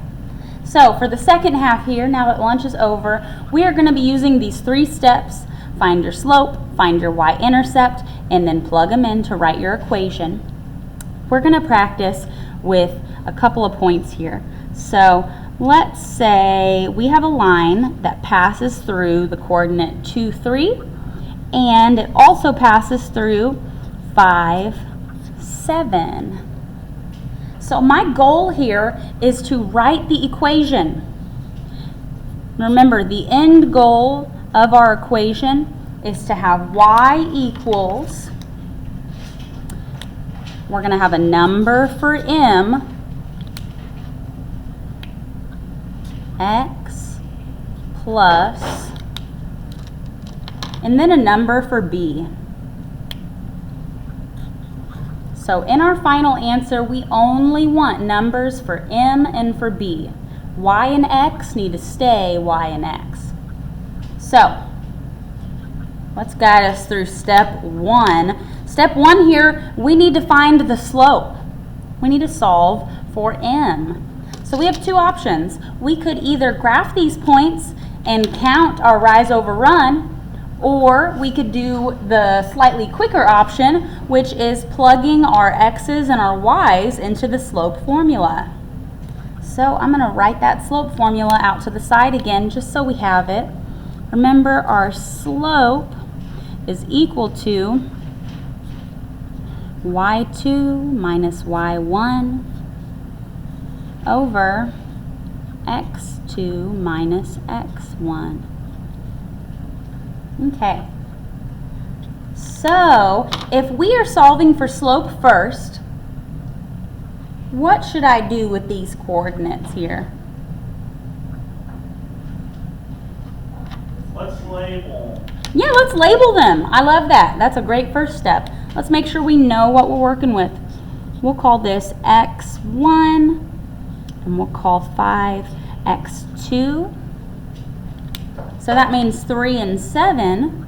So for the second half here, now that lunch is over, we are going to be using these 3 steps. Find your slope, find your y-intercept, and then plug them in to write your equation. We're going to practice with a couple of points here. So let's say we have a line that passes through the coordinate 2, 3, and it also passes through 5, 7. So my goal here is to write the equation. Remember, the end goal of our equation is to have y equals, we're going to have a number for m, x plus, and then a number for b. So in our final answer, we only want numbers for m and for b. Y and x need to stay y and x. So let's guide us through step 1. Step 1 here, we need to find the slope. We need to solve for m. So we have 2 options. We could either graph these points and count our rise over run, or we could do the slightly quicker option, which is plugging our x's and our y's into the slope formula. So I'm going to write that slope formula out to the side again, just so we have it. Remember, our slope is equal to y2 minus y1 over x2 minus x1. Okay, so if we are solving for slope first, what should I do with these coordinates here? Let's label. Yeah, let's label them. I love that. That's a great first step. Let's make sure we know what we're working with. We'll call this x1, and we'll call 5 x2. So that means 3 and 7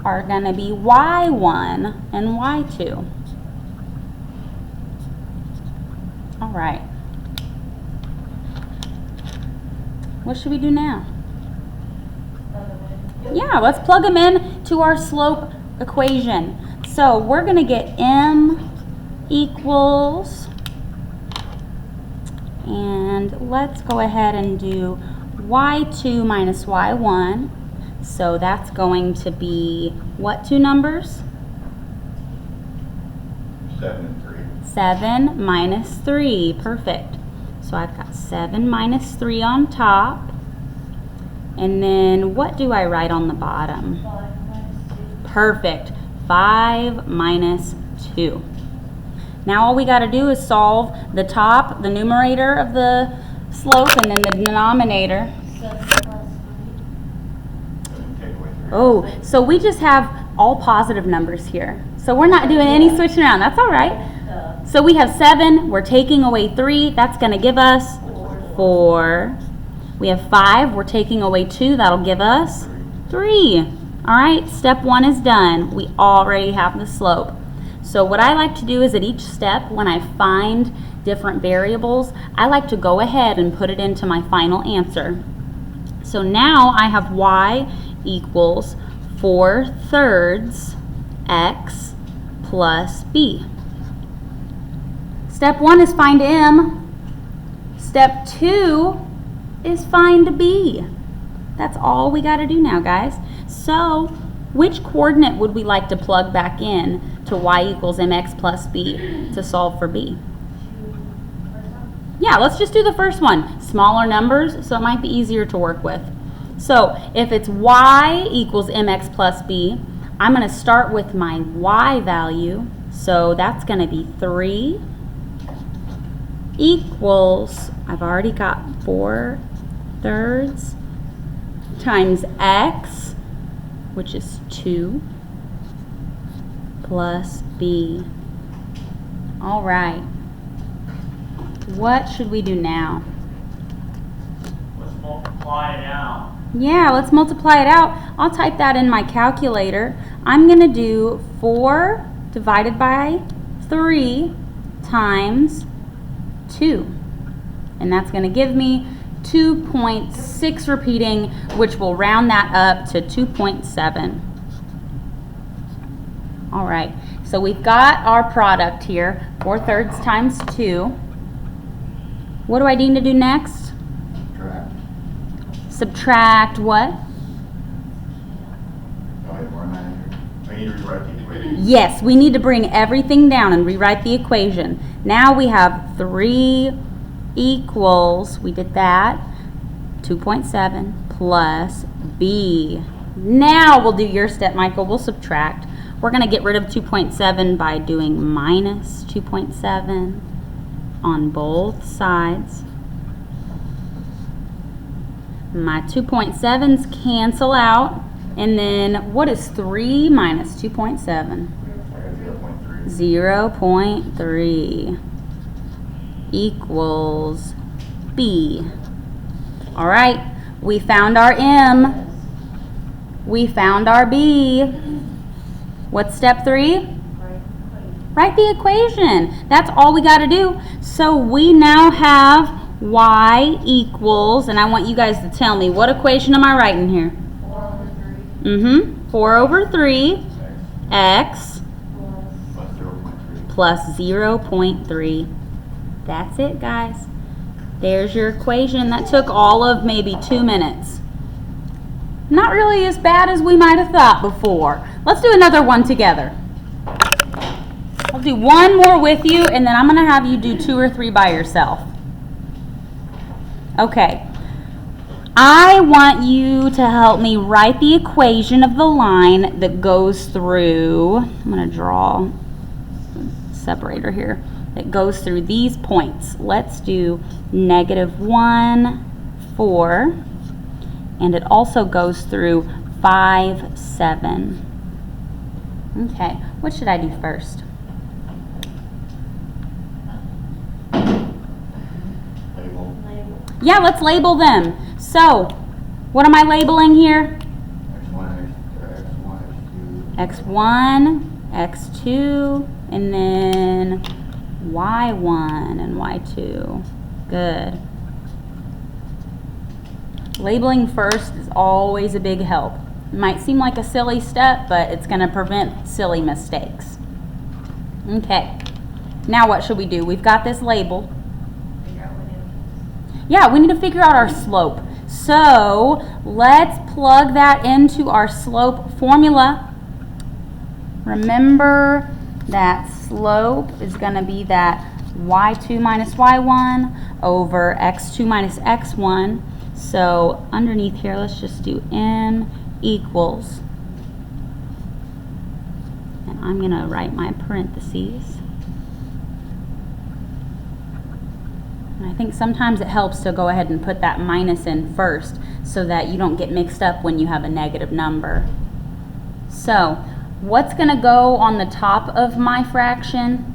are going to be y1 and y2. All right. What should we do now? Yeah, let's plug them in to our slope equation. So we're going to get m equals, and let's go ahead and do y2 minus y1. So that's going to be what 2 numbers? 7 and 3. 7 minus 3. Perfect. So I've got 7 minus 3 on top. And then what do I write on the bottom? 5 minus 2. Perfect. 5 minus 2. Now all we got to do is solve the top, the numerator of the slope, and then the denominator. 7 plus 3. Take away 3. Oh, so we just have all positive numbers here. So we're not doing any switching around. That's all right. So we have 7. We're taking away 3. That's going to give us 4. We have 5. We're taking away 2. That'll give us 3. All right, step 1 is done. We already have the slope. So what I like to do is at each step, when I find different variables, I like to go ahead and put it into my final answer. So now I have y equals 4/3 x plus b. Step 1 is find m. Step 2 is find b. That's all we got to do now, guys. So which coordinate would we like to plug back in to y equals mx plus b to solve for b? Yeah, let's just do the first one. Smaller numbers, so it might be easier to work with. So if it's y equals mx plus b, I'm going to start with my y value. So that's going to be 3 equals, I've already got 4/3 times x, which is 2, plus b. All right. What should we do now? Let's multiply it out. Yeah, let's multiply it out. I'll type that in my calculator. I'm going to do 4 divided by 3 times 2. And that's going to give me 2.6 repeating, which will round that up to 2.7. All right, so we've got our product here, 4/3 times 2. What do I need to do next? Subtract. Subtract what? Oh, wait, more than that here. I need to rewrite the equation. Yes, we need to bring everything down and rewrite the equation. Now we have 3 equals, we did that, 2.7 plus b. Now we'll do your step, Michael. We'll subtract. We're going to get rid of 2.7 by doing minus 2.7 on both sides. My 2.7's cancel out. And then what is 3 minus 2.7? I got 0.3. 0.3 equals B. All right, we found our M. We found our B. What's step 3? Write the equation. That's all we got to do. So we now have y equals, and I want you guys to tell me, what equation am I writing here? 4 over 3 x Plus 0.3. plus 0.3. That's it, guys. There's your equation. That took all of maybe 2 minutes. Not really as bad as we might have thought before. Let's do another one together. I'll do one more with you, and then I'm going to have you do 2 or 3 by yourself. Okay. I want you to help me write the equation of the line that goes through, I'm going to draw a separator here, that goes through these points. Let's do -1, 4, and it also goes through 5, 7. Okay, what should I do first? Label. Yeah, let's label them. So, what am I labeling here? X1, X2. X1, X2, and then Y1 and Y2. Good. Labeling first is always a big help. It might seem like a silly step, but it's going to prevent silly mistakes. Okay. Now what should we do? We've got this label. Yeah, we need to figure out our slope. So let's plug that into our slope formula. Remember that slope is going to be that y2 minus y1 over x2 minus x1. So underneath here, let's just do m equals. And I'm going to write my parentheses. And I think sometimes it helps to go ahead and put that minus in first so that you don't get mixed up when you have a negative number. So, what's going to go on the top of my fraction?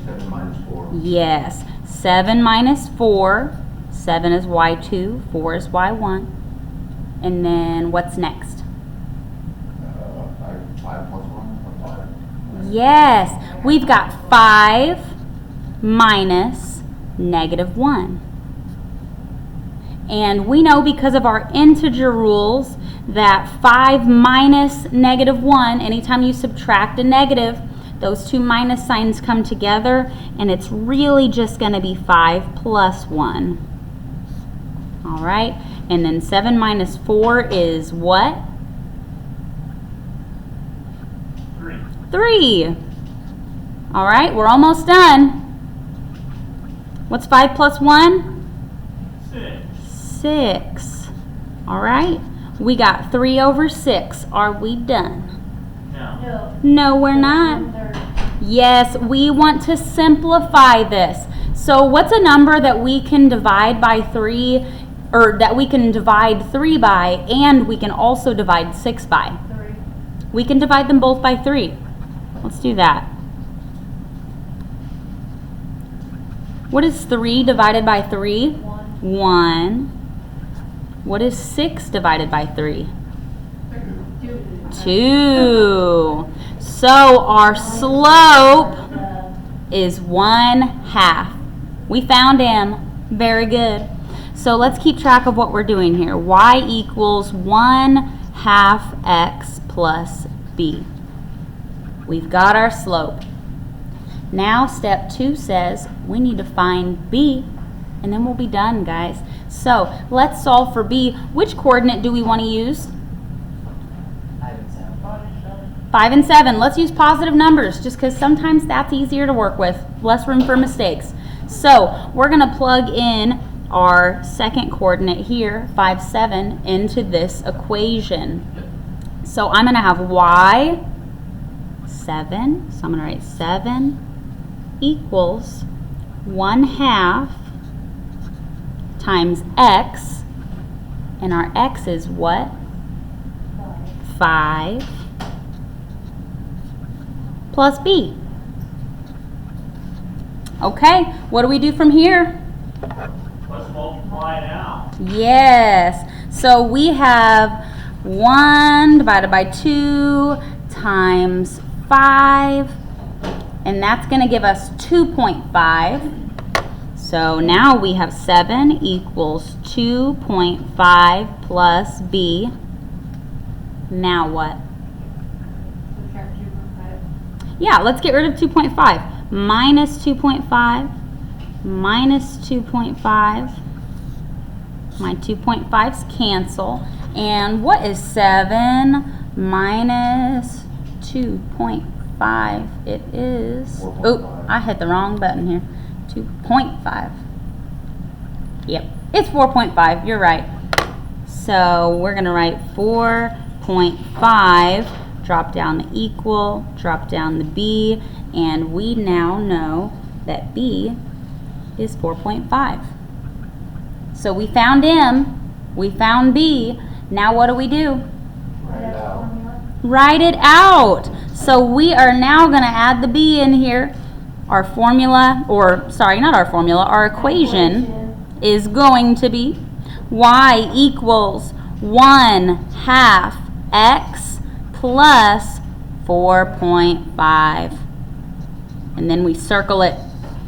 7 minus 4. Yes, 7 minus 4. 7 is y2, 4 is y1. And then what's next? 5 plus 1 or 5? Yes, we've got 5 minus -1. And we know because of our integer rules that 5 minus -1, anytime you subtract a negative, those two minus signs come together, and it's really just going to be 5 plus 1. All right, and then 7 minus 4 is what? 3. All right, we're almost done. What's 5 plus 1? 6. All right, we got 3 over 6. Are we done? No, we're not. Yes, we want to simplify this. So what's a number that we can divide by 3, or that we can divide 3 by, and we can also divide 6 by? 3. We can divide them both by 3. Let's do that. What is 3 divided by 3? 1. What is 6 divided by 3? Negative. 2. So our slope is 1/2. We found m. Very good. So let's keep track of what we're doing here. Y equals 1/2 x plus b. We've got our slope. Now step 2 says we need to find b, and then we'll be done, guys. So let's solve for b. Which coordinate do we want to use? 5 and 7. 5 and 7. Let's use positive numbers just because sometimes that's easier to work with. Less room for mistakes. So we're going to plug in our second coordinate here, 5, 7, into this equation. So I'm going to have y 7. So I'm going to write 7 equals 1/2 times x. And our x is what? 5 plus b. Okay, what do we do from here? Let's multiply now. Yes, so we have 1 divided by 2 times 5, and that's going to give us 2.5. So now we have 7 equals 2.5 plus b. Now what? Subtract 2.5. Yeah, let's get rid of 2.5. Minus 2.5, minus 2.5. My 2.5's cancel. And what is 7 minus 2.5? It is, 4.5. oh, I hit the wrong button here. 2.5. Yep, it's 4.5, you're right. So we're gonna write 4.5, drop down the equal, drop down the b, and we now know that b is 4.5. So we found m, we found b. Now what do? Write it out. Write it out. So we are now going to add the b in here. Our formula, or sorry, not our formula, our equation is going to be y equals 1/2 x plus 4.5. And then we circle it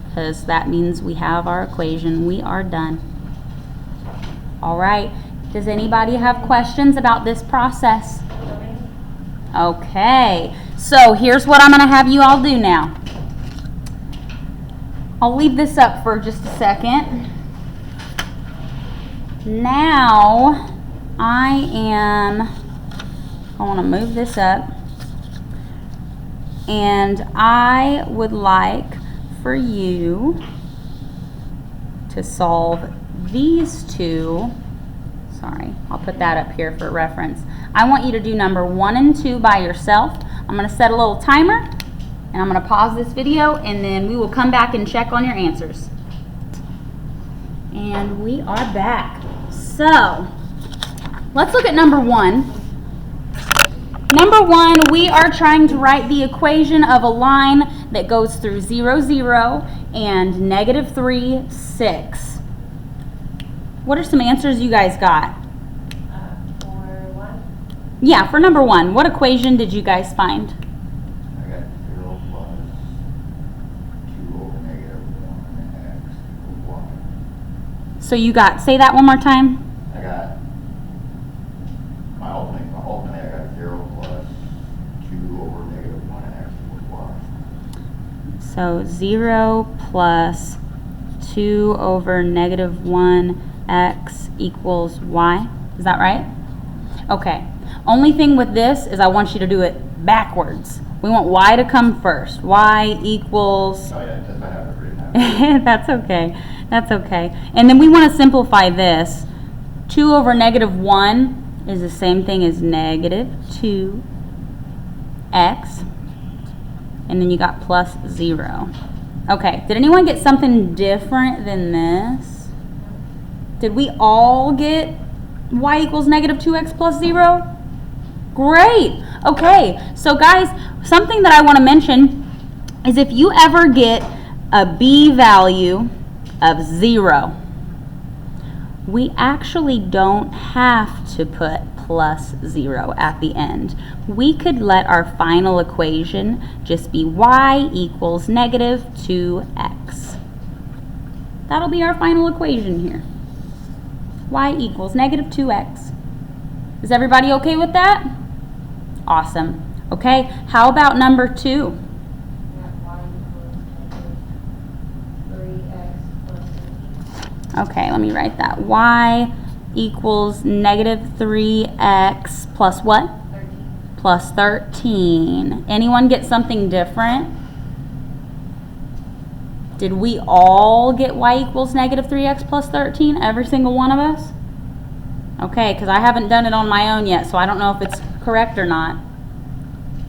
because that means we have our equation. We are done. All right. Does anybody have questions about this process? Okay. So here's what I'm going to have you all do now. I'll leave this up for just a second. Now I want to move this up. And I would like for you to solve these two. Sorry, I'll put that up here for reference. I want you to do number 1 and 2 by yourself. I'm going to set a little timer, and I'm going to pause this video, and then we will come back and check on your answers. And we are back. So, let's look at number 1. Number 1, we are trying to write the equation of a line that goes through 0, 0 and -3, 6. What are some answers you guys got? For 1, Yeah, for number 1, what equation did you guys find? I got 0 plus 2 over -1 x equals y. So you got, say that one more time. I got my ultimate I got 0 plus 2 over -1 x equals y. So 0 plus 2 over -1 x equals y. Is that right? Okay. Only thing with this is I want you to do it backwards. We want y to come first. Y equals... Oh yeah, because I have it written out. That's okay. That's okay. And then we want to simplify this. 2 over -1 is the same thing as -2x. And then you got plus 0. Okay. Did anyone get something different than this? Did we all get y equals -2x plus 0? Great. Okay. So guys, something that I want to mention is if you ever get a b value of 0, we actually don't have to put plus 0 at the end. We could let our final equation just be y equals negative 2x. That'll be our final equation here. Y equals negative 2x. Is everybody okay with that? Awesome. Okay, how about number 2? Yeah, y equals negative 3x plus 13. Okay, let me write that. Y equals negative 3x plus what? 13. Plus 13. Anyone get something different? Did we all get y equals negative 3x plus 13? Every single one of us? Okay, because I haven't done it on my own yet, so I don't know if it's correct or not.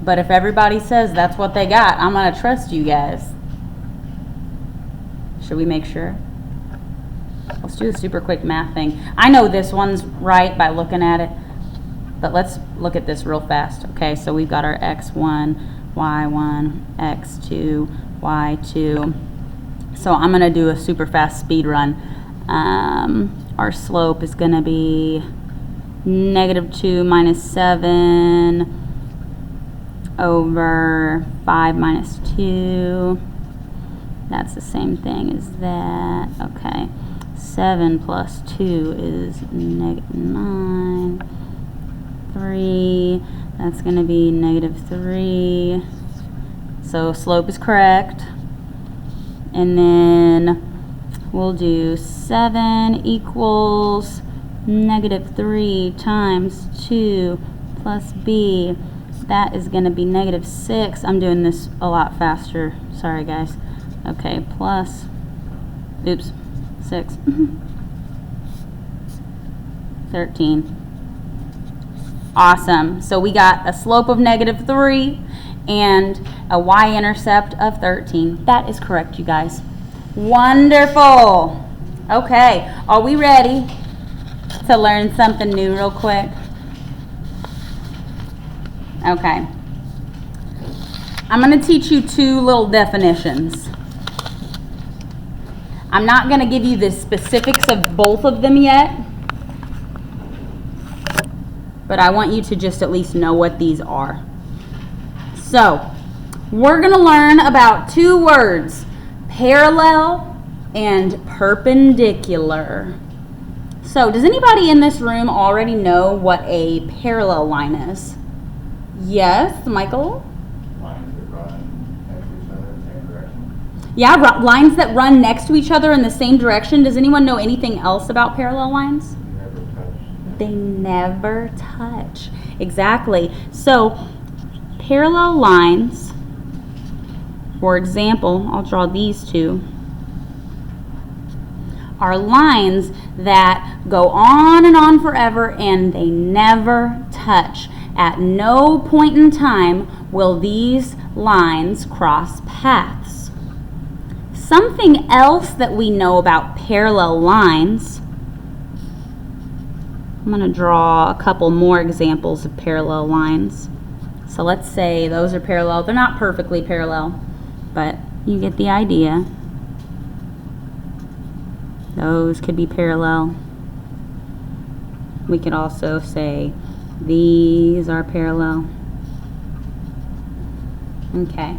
But if everybody says that's what they got, I'm going to trust you guys. Should we make sure? Let's do a super quick math thing. I know this one's right by looking at it, but let's look at this real fast. Okay, so we've got our x1, y1, x2, y2. So I'm going to do a super fast speed run. Our slope is going to be negative 2 minus 7 over 5 minus 2. That's the same thing as that. Okay. 7 plus 2 is negative 9. 3. That's going to be negative 3. So slope is correct. And then we'll do 7 equals negative 3 times 2 plus b. That is going to be negative 6. I'm doing this a lot faster. Sorry, guys. Okay, plus, oops, 6. 13. Awesome. So we got a slope of negative 3 and a y-intercept of 13. That is correct, you guys. Wonderful. Okay, are we ready to learn something new real quick? Okay. I'm going to teach you 2 little definitions. I'm not going to give you the specifics of both of them yet, but I want you to just at least know what these are. So, we're going to learn about 2 words, parallel and perpendicular. So, does anybody in this room already know what a parallel line is? Yes, Michael? Lines that run next to each other in the same direction. Yeah, lines that run next to each other in the same direction. Does anyone know anything else about parallel lines? Never touch. They never touch. Exactly. So, parallel lines, for example, I'll draw these 2, are lines that go on and on forever and they never touch. At no point in time will these lines cross paths. Something else that we know about parallel lines, I'm going to draw a couple more examples of parallel lines. So let's say those are parallel. They're not perfectly parallel, but you get the idea. Those could be parallel. We could also say these are parallel. Okay.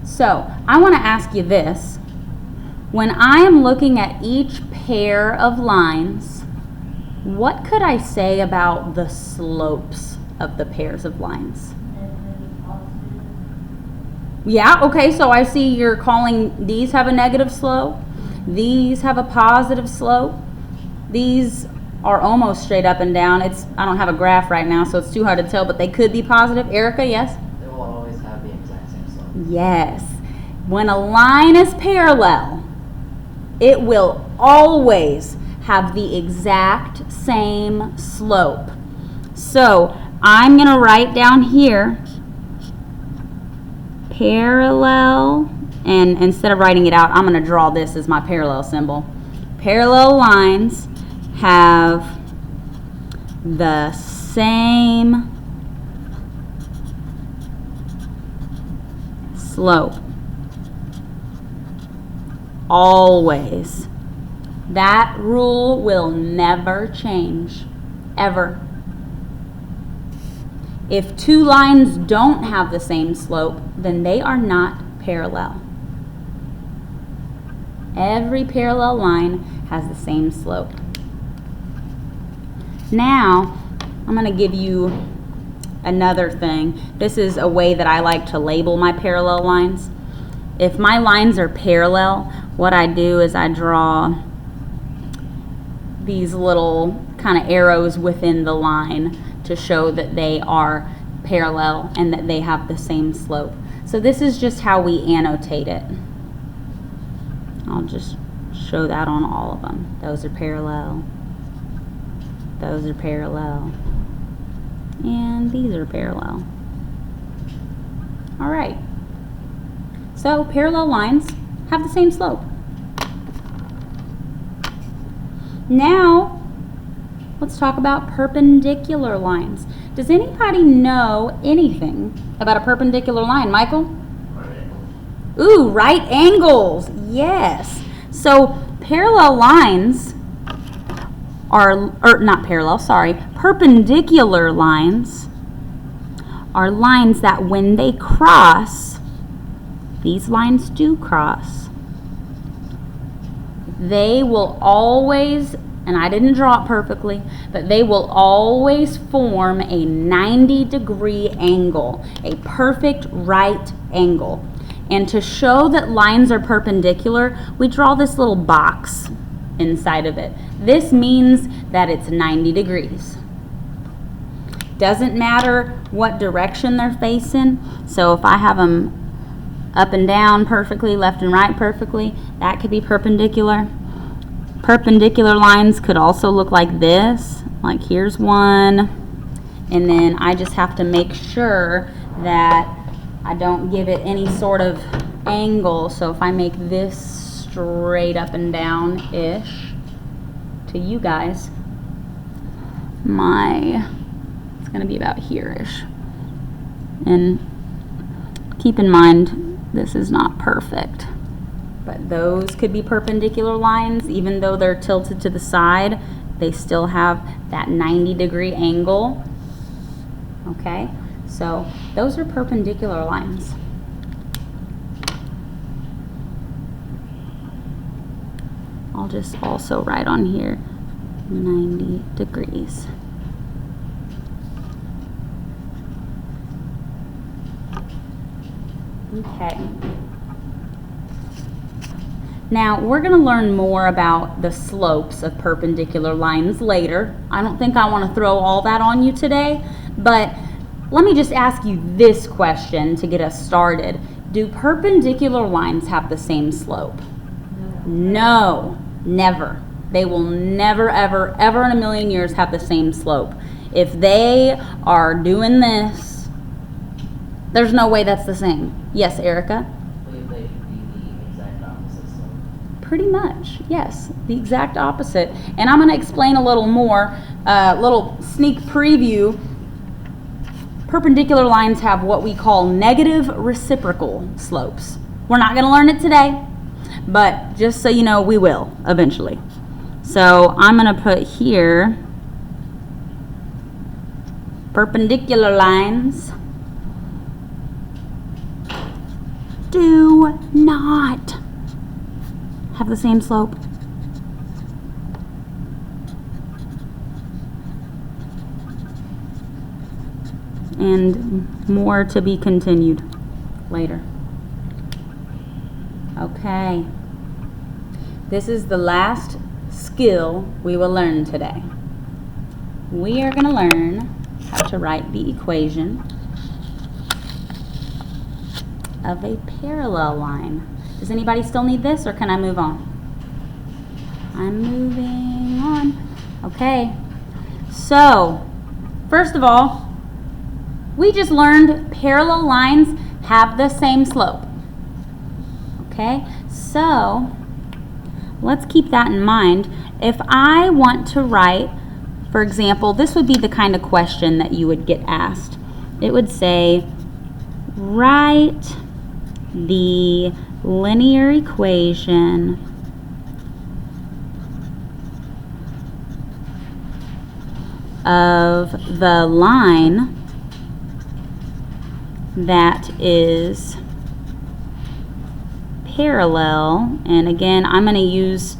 So, I want to ask you this. When I am looking at each pair of lines, what could I say about the slopes of the pairs of lines? Yeah, okay, so I see you're calling these have a negative slope. These have a positive slope. These are almost straight up and down. I don't have a graph right now, so it's too hard to tell, but they could be positive. Erica, yes? They will always have the exact same slope. Yes. When a line is parallel, it will always have the exact same slope. So I'm going to write down here parallel, and instead of writing it out, I'm going to draw this as my parallel symbol. Parallel lines have the same slope. Always. That rule will never change, ever. If two lines don't have the same slope, then they are not parallel. Every parallel line has the same slope. Now, I'm going to give you another thing. This is a way that I like to label my parallel lines. If my lines are parallel, what I do is I draw these little kind of arrows within the line to show that they are parallel and that they have the same slope. So this is just how we annotate it. I'll just show that on all of them. Those are parallel. Those are parallel. And these are parallel. All right. So parallel lines have the same slope. Now, let's talk about perpendicular lines. Does anybody know anything about a perpendicular line? Michael? Right angles. Ooh, right angles. Yes. So parallel lines are, or not parallel, sorry, perpendicular lines are lines that when they cross, these lines do cross, they will always, and I didn't draw it perfectly, but they will always form a 90-degree angle, a perfect right angle. And to show that lines are perpendicular, we draw this little box inside of it. This means that it's 90 degrees. Doesn't matter what direction they're facing. So if I have them up and down perfectly, left and right perfectly, that could be perpendicular. Perpendicular lines could also look like this. Like here's one. And then I just have to make sure that I don't give it any sort of angle. So if I make this straight up and down-ish to you guys, it's gonna be about here-ish. And keep in mind, this is not perfect, but those could be perpendicular lines. Even though they're tilted to the side, they still have that 90-degree angle. Okay, so those are perpendicular lines. I'll just also write on here 90 degrees. Okay. Now we're going to learn more about the slopes of perpendicular lines later. I don't think I want to throw all that on you today, but let me just ask you this question to get us started. Do perpendicular lines have the same slope? No, never. They will never, ever, ever in a million years have the same slope. If they are doing this, there's no way that's the same. Yes, Erica? I believe they should be the exact opposite slope. Pretty much, yes, the exact opposite. And I'm going to explain a little more, little sneak preview. Perpendicular lines have what we call negative reciprocal slopes. We're not going to learn it today, but just so you know, we will eventually. So I'm going to put here perpendicular lines do not have the same slope. And more to be continued later. Okay. This is the last skill we will learn today. We are going to learn how to write the equation of a parallel line. Does anybody still need this, or can I move on? I'm moving on. Okay. So, first of all, we just learned parallel lines have the same slope. Okay, so let's keep that in mind. If I want to write, for example, this would be the kind of question that you would get asked. It would say, write the linear equation of the line that is parallel, and again, I'm going to use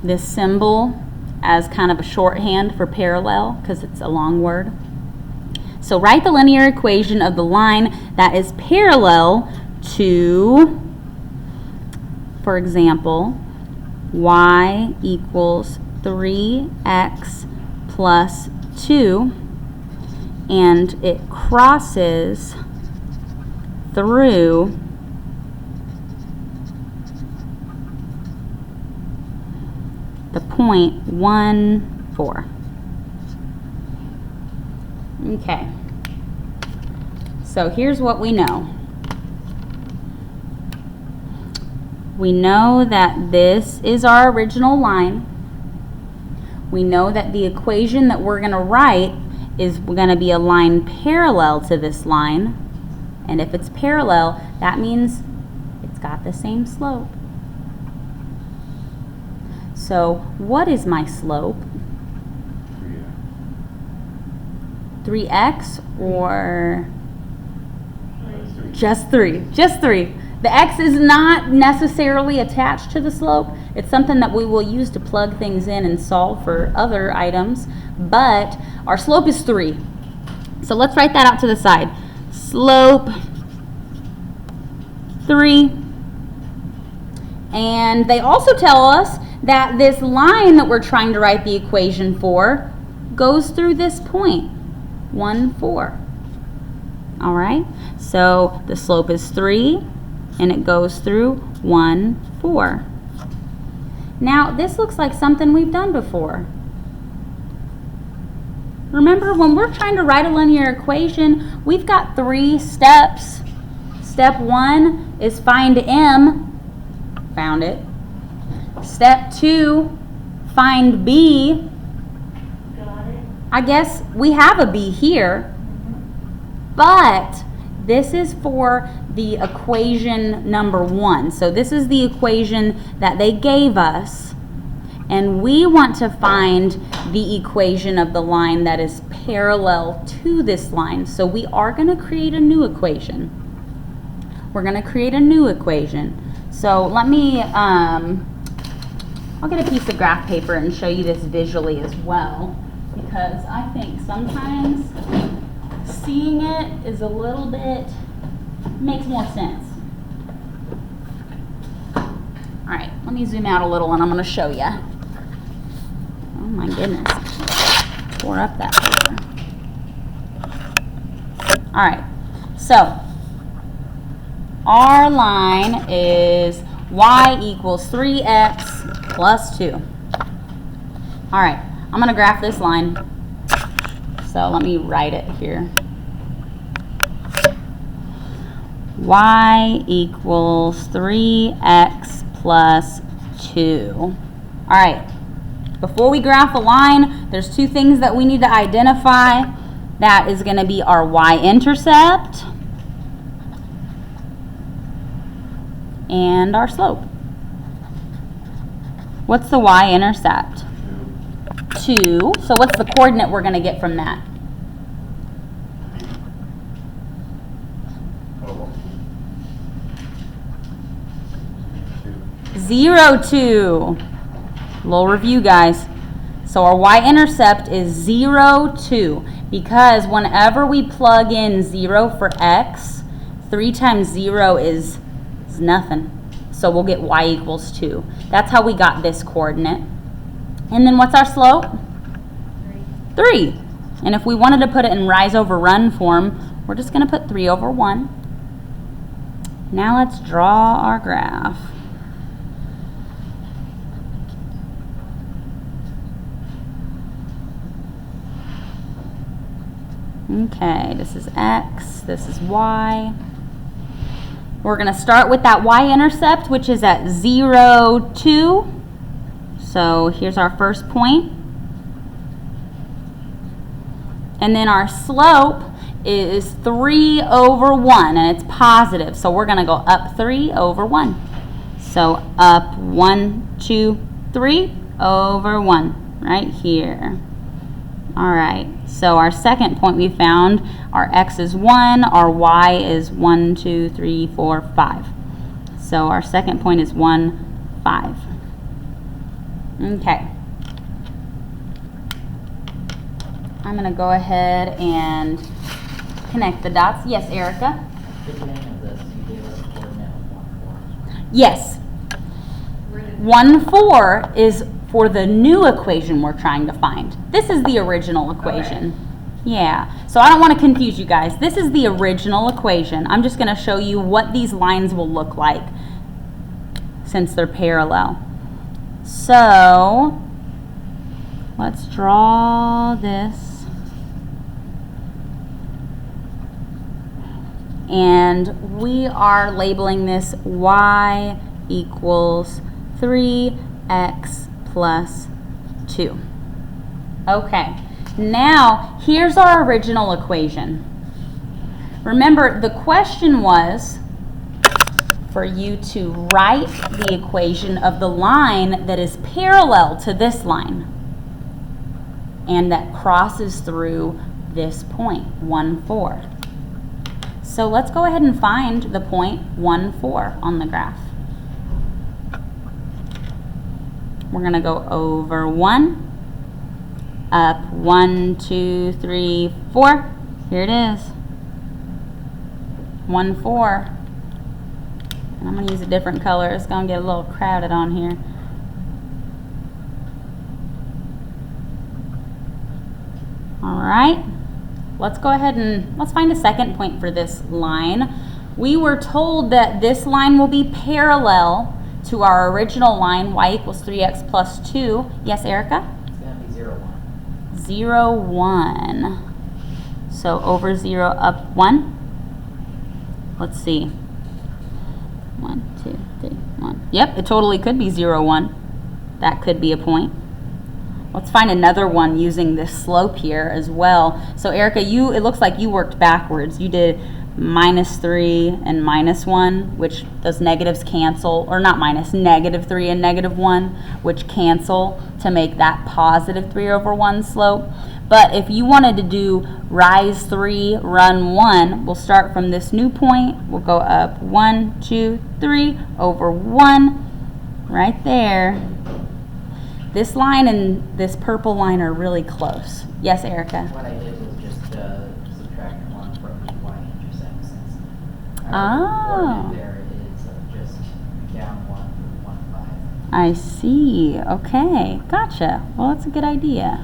this symbol as kind of a shorthand for parallel because it's a long word. So write the linear equation of the line that is parallel to, for example, y equals 3x plus 2, and it crosses through the point 1, 4. Okay. So here's what we know. We know that this is our original line. We know that the equation that we're going to write is going to be a line parallel to this line. And if it's parallel, that means it's got the same slope. So what is my slope? 3x or just 3? Just 3. The x is not necessarily attached to the slope. It's something that we will use to plug things in and solve for other items, but our slope is 3. So let's write that out to the side. Slope 3. And they also tell us that this line that we're trying to write the equation for goes through this point, 1, 4. All right, so the slope is 3 and it goes through 1, 4. Now this looks like something we've done before. Remember, when we're trying to write a linear equation, we've got 3 steps. Step 1 is find m. Found it. Step 2, find b. Got it. I guess we have a b here, but this is for the equation number 1. So this is the equation that they gave us, and we want to find the equation of the line that is parallel to this line. So we are going to create a new equation. We're going to create a new equation. So let me, I'll get a piece of graph paper and show you this visually as well, because I think sometimes seeing it is a little bit, makes more sense. All right, let me zoom out a little and I'm going to show you. Oh my goodness, tore up that paper. All right, so our line is y equals 3x plus 2. All right, I'm going to graph this line. So let me write it here. Y equals 3x plus 2. All right, before we graph a line, there's 2 things that we need to identify. That is going to be our y-intercept and our slope. What's the y-intercept? 2. So what's the coordinate we're going to get from that? Oh. 0, 2. Little review, guys. So our y-intercept is 0, 2. Because whenever we plug in 0 for x, 3 times 0 is nothing. So we'll get y equals 2. That's how we got this coordinate. And then what's our slope? 3. And if we wanted to put it in rise over run form, we're just going to put 3 over 1. Now let's draw our graph. Okay, this is x, this is y. We're going to start with that y-intercept, which is at 0, 2. So here's our first point. And then our slope is 3 over 1, and it's positive. So we're going to go up 3 over 1. So up 1, 2, 3 over 1, right here. All right, so our second point we found, our x is 1, our y is 1, 2, 3, 4, 5. So our second point is 1, 5. Okay. I'm going to go ahead and connect the dots. Yes, Erica? At the beginning of this, you gave us a coordinate of 1, 4. Yes. Where did 1, 4 is for the new equation we're trying to find. This is the original equation. Yeah, so I don't want to confuse you guys. This is the original equation. I'm just going to show you what these lines will look like since they're parallel. So, let's draw this. And we are labeling this y equals 3x plus 2. Okay, now here's our original equation. Remember, the question was for you to write the equation of the line that is parallel to this line and that crosses through this point, 1, 4. So let's go ahead and find the point 1, 4 on the graph. We're going to go over 1, up 1, 2, 3, 4. Here it is. 1, 4. And I'm going to use a different color. It's going to get a little crowded on here. All right. Let's go ahead and let's find a second point for this line. We were told that this line will be parallel to our original line, y equals 3x plus 2. Yes, Erica? It's going to be 0, 1. 0, 1. So over 0, up 1. Let's see. 1, 2, 3, 1. Yep, it totally could be 0, 1. That could be a point. Let's find another one using this slope here as well. So Erica, it looks like you worked backwards. You did -3 and -1, which those negatives cancel, or not minus, -3 and -1, which cancel to make that positive 3 over 1 slope. But if you wanted to do rise 3, run 1, we'll start from this new point. We'll go up 1, 2, 3 over 1, right there. This line and this purple line are really close. Yes, Erica? What I did was just subtract 1 from the y-intercept, since Oh. our coordinate there is just down 1 from 1, 5. I see. Okay, gotcha. Well, that's a good idea.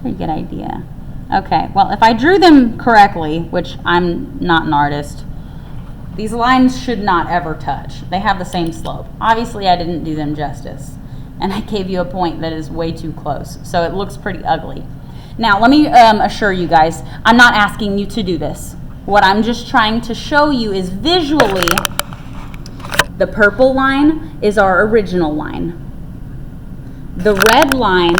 Very good idea. Okay, well, if I drew them correctly, which I'm not an artist, these lines should not ever touch. They have the same slope. Obviously, I didn't do them justice, and I gave you a point that is way too close, so it looks pretty ugly. Now, let me assure you guys, I'm not asking you to do this. What I'm just trying to show you is visually, the purple line is our original line. The red line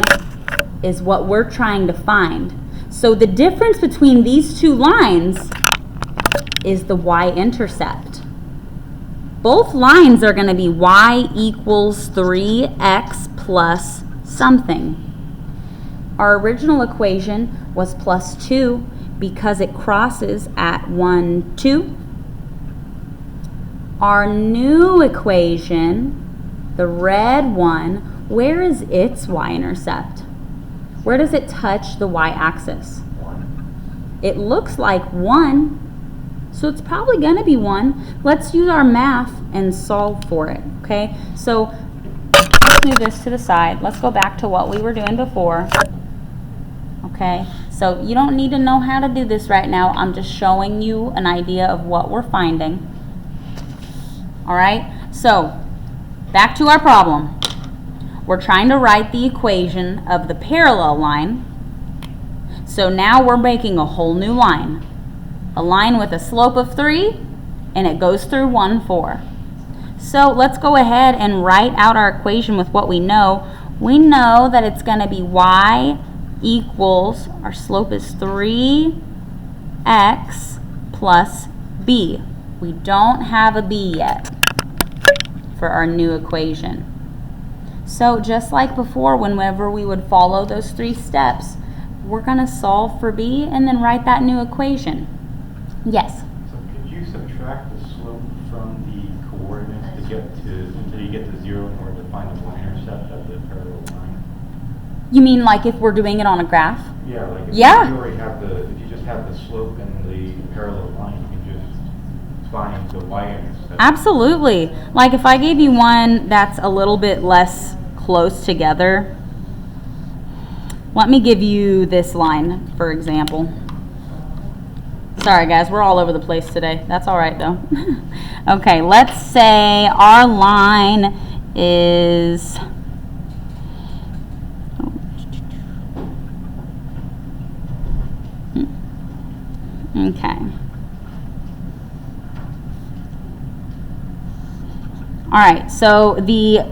is what we're trying to find. So the difference between these two lines is the y-intercept. Both lines are going to be y equals 3x plus something. Our original equation was plus 2 because it crosses at 1, 2. Our new equation, the red one, where is its y-intercept? Where does it touch the y-axis? 1. It looks like 1, so it's probably going to be 1. Let's use our math and solve for it, okay? So let's move this to the side. Let's go back to what we were doing before, okay? So you don't need to know how to do this right now. I'm just showing you an idea of what we're finding. All right, so back to our problem. We're trying to write the equation of the parallel line. So now we're making a whole new line. A line with a slope of 3, and it goes through 1, 4. So let's go ahead and write out our equation with what we know. We know that it's going to be y equals, our slope is 3x plus b. We don't have a b yet for our new equation. So just like before, whenever we would follow those 3 steps, we're going to solve for b and then write that new equation. Yes? So could you subtract the slope from the coordinates to get to, until you get to 0 in order to find the y-intercept at the parallel line? You mean like if we're doing it on a graph? Yeah, like if Yeah. you already have if you just have the slope and the parallel line, you can just find the y-intercept. Absolutely. Like if I gave you one that's a little bit less close together, let me give you this line, for example. Sorry guys, we're all over the place today. That's all right though. Okay, let's say our line is okay. All right, so the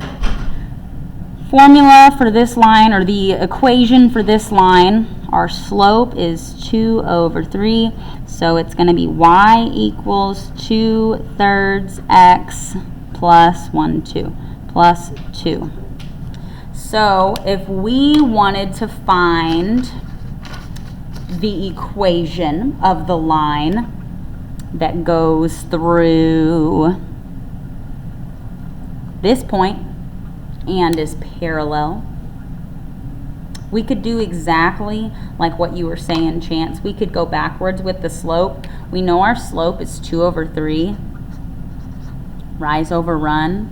formula for this line, or the equation for this line, our slope is 2/3, so it's going to be y equals 2/3 x plus 1/2 plus 2. So if we wanted to find the equation of the line that goes through this point and is parallel, we could do exactly like what you were saying, Chance. We could go backwards with the slope. We know our slope is 2/3, rise over run.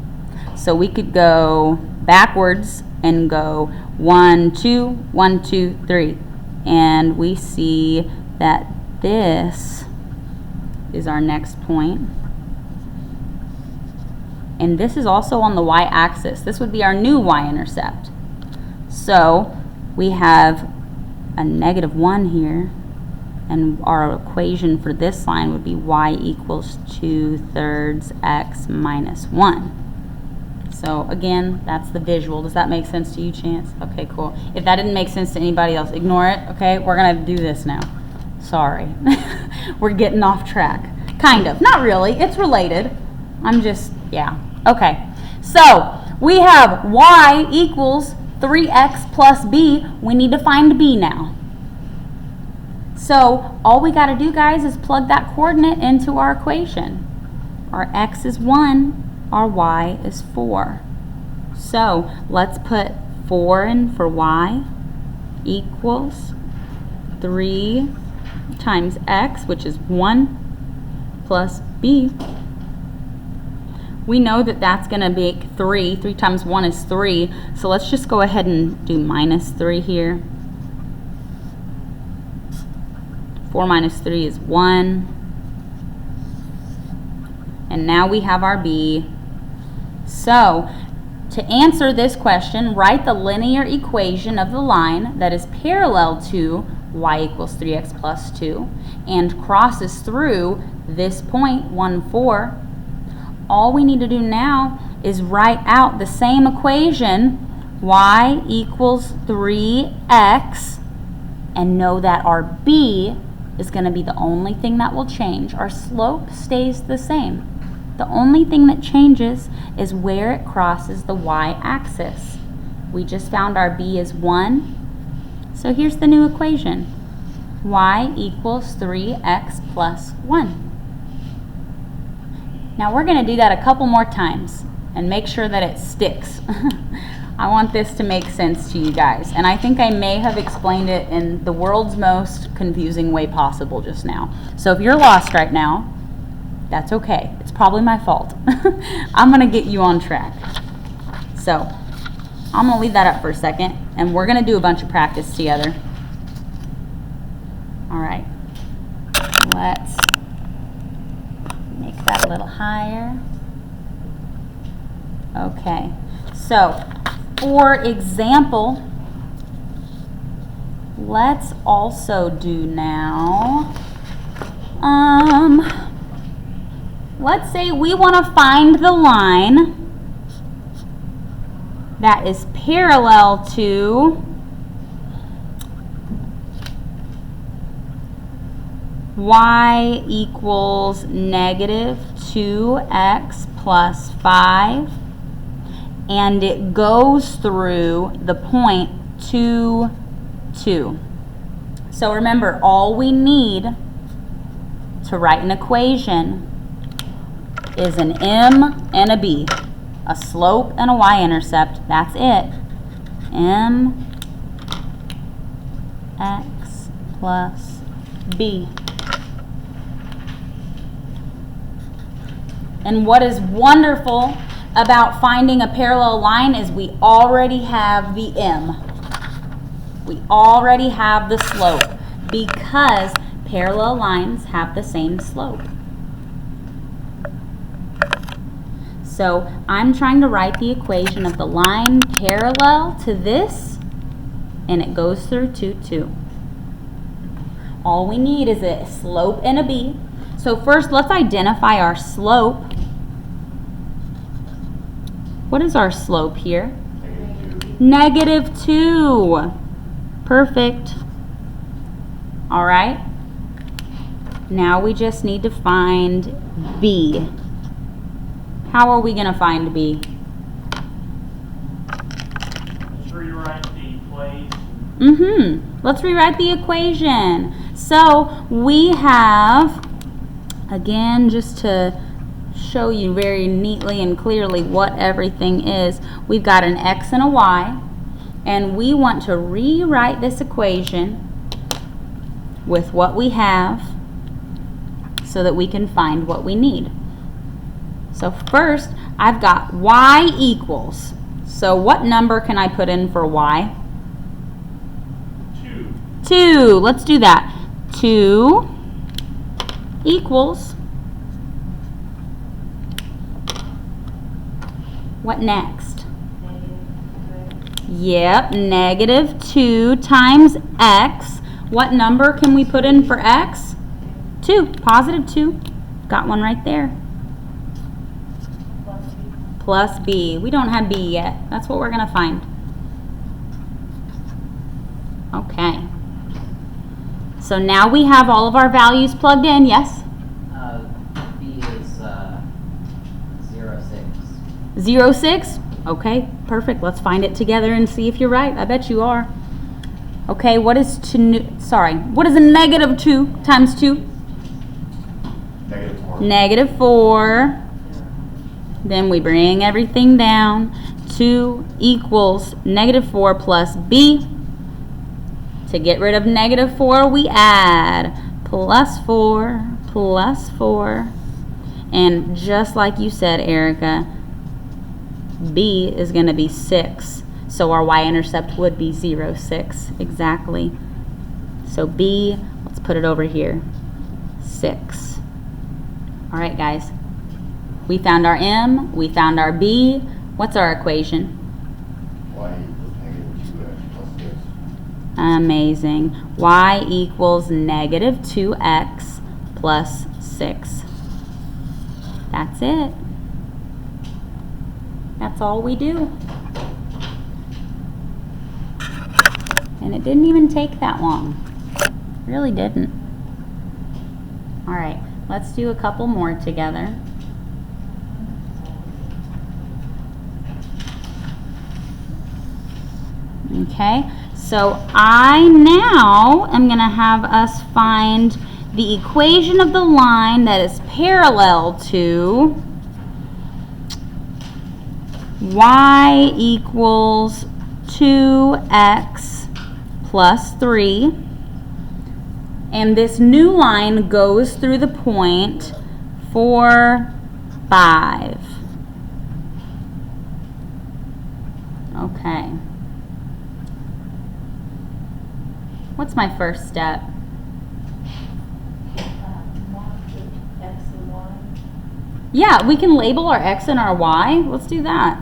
So we could go backwards and go 1, 2, 1, 2, 3. And we see that this is our next point. And this is also on the y-axis. This would be our new y-intercept. So we have a -1 here, and our equation for this line would be y equals 2/3 x minus 1. So again, that's the visual. Does that make sense to you, Chance? Okay, cool. If that didn't make sense to anybody else, ignore it, okay? We're gonna do this now. Sorry. We're getting off track. Kind of, not really, it's related. I'm just, yeah. Okay, so we have y equals 3x plus b. We need to find b now. So all we got to do, guys, is plug that coordinate into our equation. Our x is 1, our y is 4. So let's put 4 in for y equals 3 times x, which is 1, plus b. We know that that's going to make 3. 3 times 1 is 3. So let's just go ahead and do minus 3 here. 4 minus 3 is 1. And now we have our b. So to answer this question, write the linear equation of the line that is parallel to y equals 3x plus 2 and crosses through this point, 1, 4. All we need to do now is write out the same equation, y equals 3x, and know that our b is going to be the only thing that will change. Our slope stays the same. The only thing that changes is where it crosses the y-axis. We just found our b is 1. So here's the new equation. Y equals 3x plus 1. Now we're going to do that a couple more times and make sure that it sticks. I want this to make sense to you guys. And I think I may have explained it in the world's most confusing way possible just now. So if you're lost right now, that's okay. It's probably my fault. I'm going to get you on track. So I'm going to leave that up for a second, and we're going to do a bunch of practice together. All right. Let's make that a little higher. Okay. So, for example, let's also do now, let's say we want to find the line that is parallel to y equals -2x plus 5, and it goes through the point 2, 2. So remember, all we need to write an equation is an m and a b, a slope and a y-intercept. That's it. M x plus b. And what is wonderful about finding a parallel line is we already have the m. We already have the slope because parallel lines have the same slope. So I'm trying to write the equation of the line parallel to this, and it goes through 2, 2. All we need is a slope and a b. So first, let's identify our slope. What is our slope here? -2. Perfect. All right. Now we just need to find b. How are we going to find b? Let's rewrite the equation. Let's rewrite the equation. So we have, again, just to show you very neatly and clearly what everything is, we've got an x and a y, and we want to rewrite this equation with what we have so that we can find what we need. So first, I've got y equals. So what number can I put in for y? 2. 2. Let's do that. 2 equals. What next? Yep, -2 times x. What number can we put in for x? 2. Positive 2. Got one right there. Plus b. We don't have b yet. That's what we're going to find. Okay. So now we have all of our values plugged in. Yes? B is 0, 6. 0, 6? Okay, perfect. Let's find it together and see if you're right. I bet you are. Okay, what is what is a -2 times 2? -4. -4. Then we bring everything down. 2 equals -4 plus b. To get rid of -4, we add +4 plus 4. And just like you said, Erica, b is going to be 6. So our y-intercept would be 0, 6. Exactly. So b, let's put it over here. 6. All right, guys. We found our m. We found our b. What's our equation? Y equals -2x plus 6. Amazing. Y equals -2x plus 6. That's it. That's all we do. And it didn't even take that long. Really didn't. All right, let's do a couple more together. Okay, so I now am going to have us find the equation of the line that is parallel to y equals 2x plus 3. And this new line goes through the point 4, 5. Okay. What's my first step? X and Y. Yeah, we can label our X and our Y. Let's do that.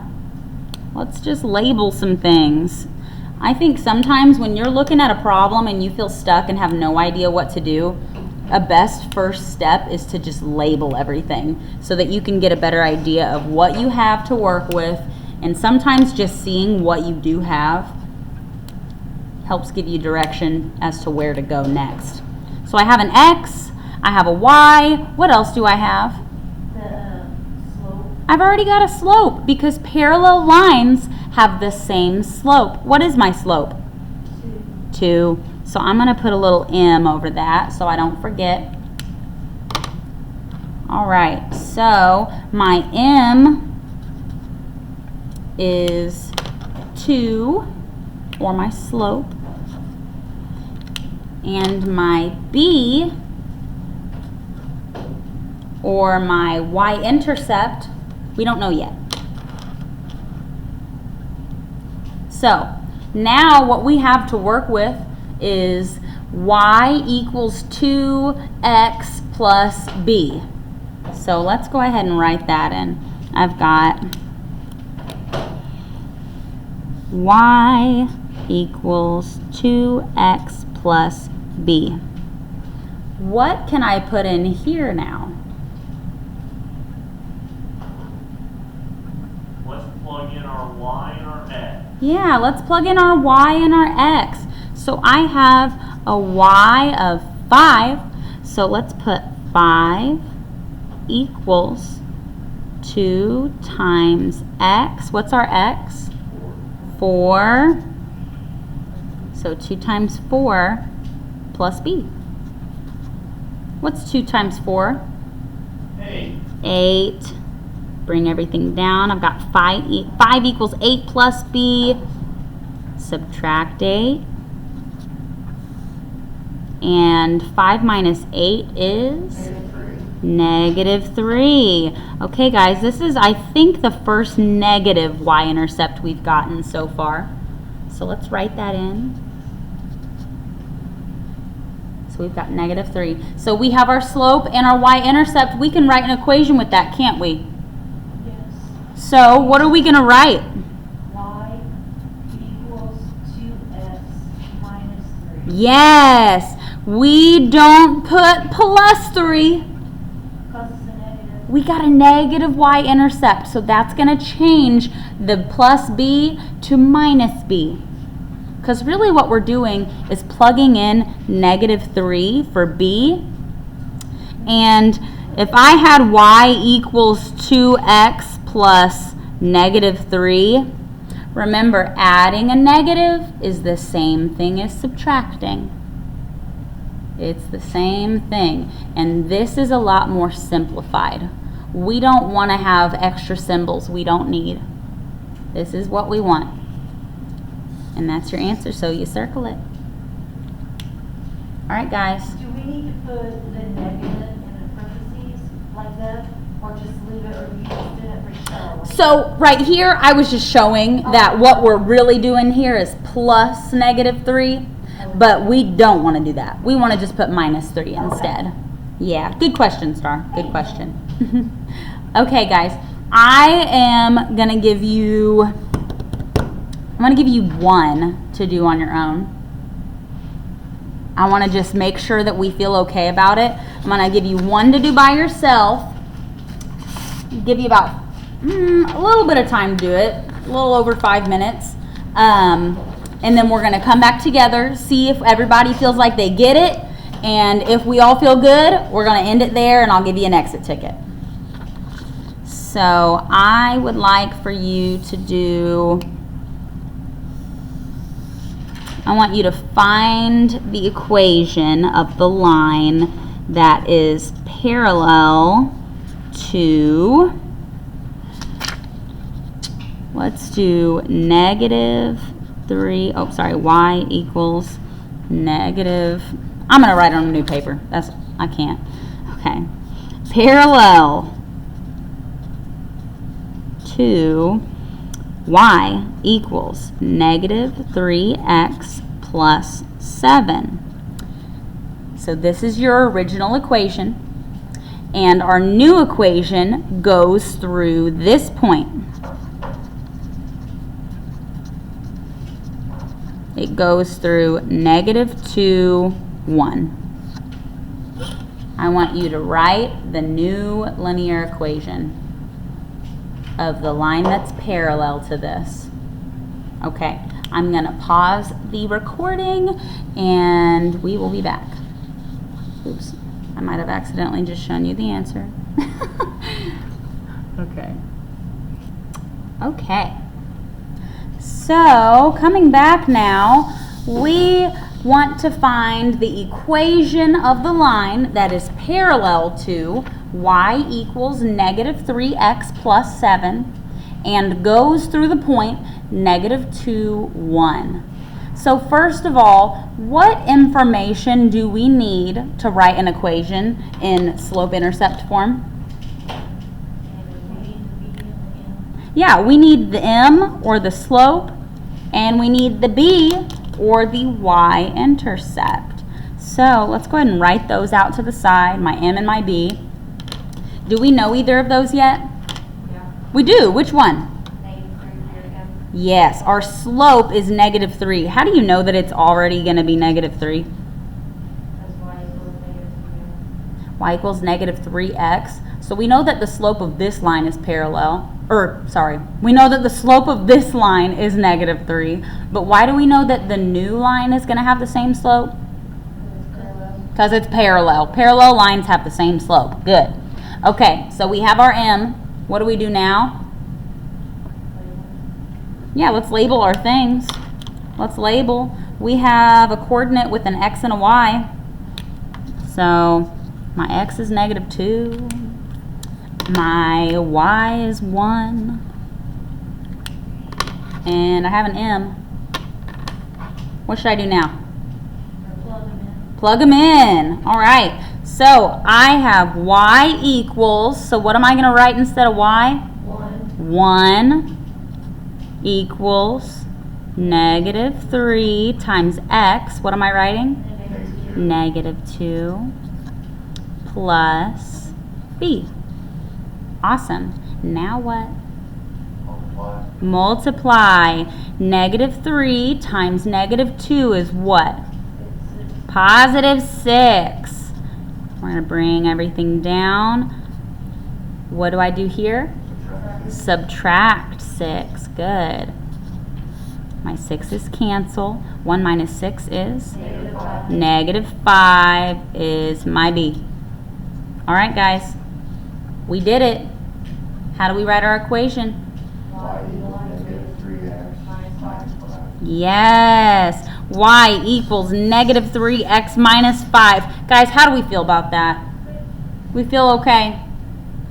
Let's just label some things. I think sometimes when you're looking at a problem and you feel stuck and have no idea what to do, a best first step is to just label everything so that you can get a better idea of what you have to work with. And sometimes just seeing what you do have helps give you direction as to where to go next. So I have an X, I have a Y. What else do I have? The slope. I've already got a slope because parallel lines have the same slope. What is my slope? 2. 2. So I'm going to put a little M over that so I don't forget. All right, so my M is 2, or my slope, and my B, or my y-intercept, we don't know yet. So now what we have to work with is y equals 2x plus b. So let's go ahead and write that in. I've got y equals 2x plus b. What can I put in here now? Let's plug in our y and our x. Yeah, let's plug in our y and our x. So I have a y of 5. So let's put 5 equals 2 times x. What's our x? 4. So 2 times 4 plus b. What's 2 times 4? 8. 8. Bring everything down. I've got 5 equals 8 plus b. Subtract 8. And 5 minus 8 is -3. Okay, guys, this is, I think, the first negative y-intercept we've gotten so far. So let's write that in. So we've got -3. So we have our slope and our y-intercept. We can write an equation with that, can't we? Yes. So what are we going to write? Y equals 2x minus 3. Yes, we don't put plus 3. Because it's a negative. We got a negative y-intercept, so that's going to change the plus b to minus b. Because really what we're doing is plugging in -3 for b. And if I had y equals 2x plus -3, remember, adding a negative is the same thing as subtracting. It's the same thing. And this is a lot more simplified. We don't want to have extra symbols we don't need. This is what we want. And that's your answer, so you circle it. All right, guys. Do we need to put the negative in the parentheses like that, or just leave it, or you just did it for show? So right here, I was just showing that what we're really doing here is plus -3, but we don't want to do that. We want to just put -3 instead. Yeah, good question, Star. Good question. Okay, guys, I am gonna give you 1 to do on your own. I want to just make sure that we feel okay about it. I'm gonna give you 1 to do by yourself. Give you about a little bit of time to do it, a little over 5 minutes. And then we're gonna come back together, see if everybody feels like they get it. And if we all feel good, we're gonna end it there and I'll give you an exit ticket. So I would like for you to do, I want you to find the equation of the line that is parallel to, let's do -3, oh sorry, y equals negative, I'm going to write it on a new paper, I can't, okay, parallel to y equals -3x plus 7. So this is your original equation, and our new equation goes through this point. It goes through -2, 1. I want you to write the new linear equation of the line that's parallel to this. Okay, I'm going to pause the recording and we will be back. Oops, I might have accidentally just shown you the answer. Okay. So, coming back now, we want to find the equation of the line that is parallel to y equals negative 3x plus 7 and goes through the point negative 2, 1. So first of all, what information do we need to write an equation in slope-intercept form? Yeah, we need the m, or the slope, and we need the b, or the y-intercept. So let's go ahead and write those out to the side, my m and my b. Do we know either of those yet? Yeah. We do. Which one? -3 Yes, our slope is negative 3. How do you know that it's already going to be negative 3? That's Y equals negative 3x. So we know that the slope of this line is parallel. We know that the slope of this line is negative 3. But why do we know that the new line is going to have the same slope? Because it's parallel. Parallel lines have the same slope. Good. Okay, so we have our m. What do we do now? Yeah, let's label our things. Let's label. We have a coordinate with an x and a y. So my x is negative 2. My y is 1. And I have an m. What should I do now? Plug them in. All right. So I have y equals, so what am I going to write instead of y? 1 equals negative 3 times x. What am I writing? Negative 2 plus b. Awesome. Now what? Multiply. Negative 3 times negative 2 is what? Positive 6. We're going to bring everything down. What do I do here? Subtract 6. Good. My 6's cancel. 1 minus 6 is? Negative 5 is my b. All right, guys. We did it. How do we write our equation? Y equals negative 3x minus 5. Yes. Y equals negative 3x minus 5. Guys, how do we feel about that? We feel okay?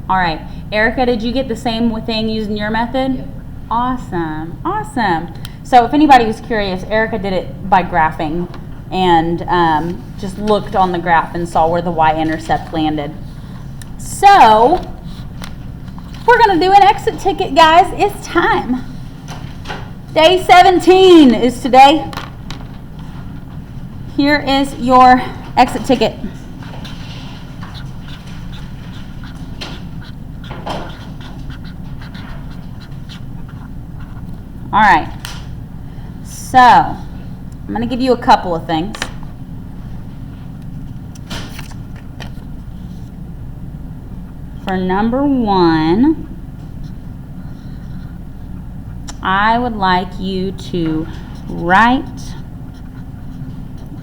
All right. Erica, did you get the same thing using your method? Yep. Awesome. Awesome. So if anybody was curious, Erica did it by graphing and just looked on the graph and saw where the y-intercept landed. So we're going to do an exit ticket, guys. It's time. Day 17 is today. Here is your exit ticket. All right. So, I'm going to give you a couple of things. For number 1, I would like you to write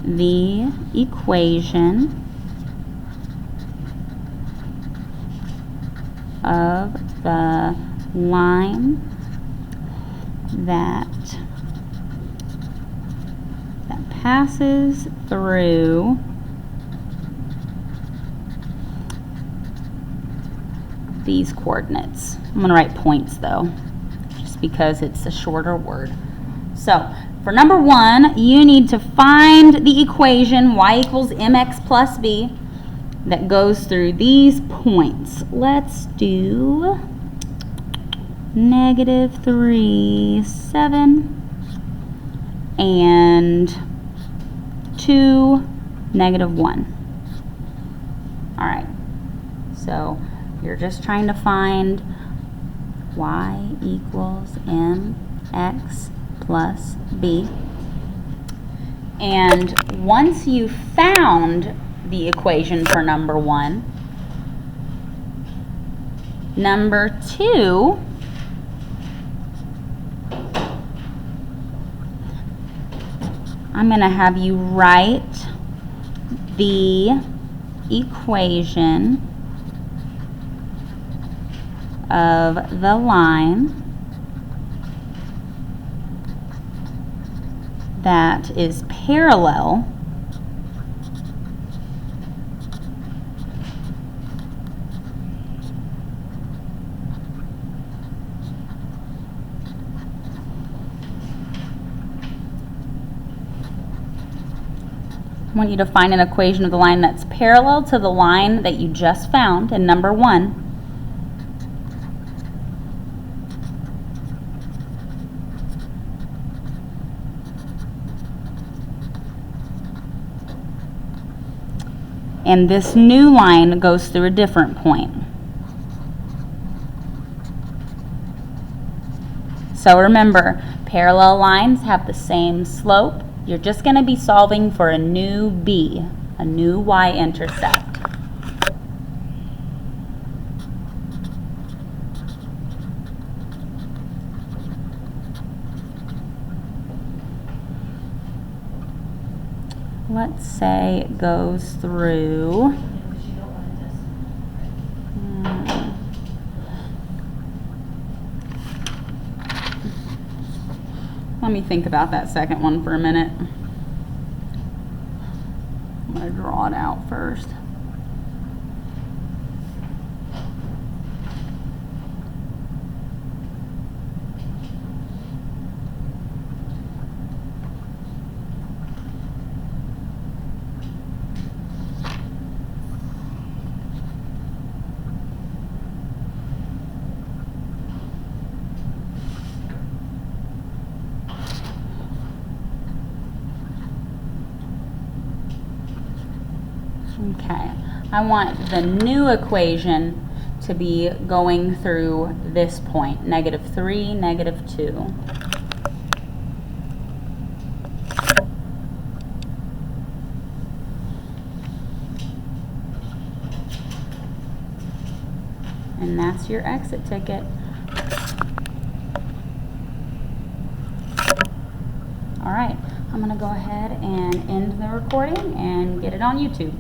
the equation of the line that passes through these coordinates. I'm going to write points though, just because it's a shorter word. So for number 1, you need to find the equation y equals mx plus b that goes through these points. Let's do negative 3, 7, and 2, negative 1. All right, so you're just trying to find y equals mx plus b. And once you found the equation for number 1, number 2, I'm going to have you write the equation of the line that is parallel I want you to find an equation of the line that's parallel to the line that you just found in number 1. And this new line goes through a different point. So remember, parallel lines have the same slope. You're just going to be solving for a new b, a new y-intercept. Let's say it goes through. Because you don't want to Let me think about that second one for a minute. I'm going to draw it out first. Okay, I want the new equation to be going through this point, -3, -2. And that's your exit ticket. All right, I'm going to go ahead and end the recording and get it on YouTube.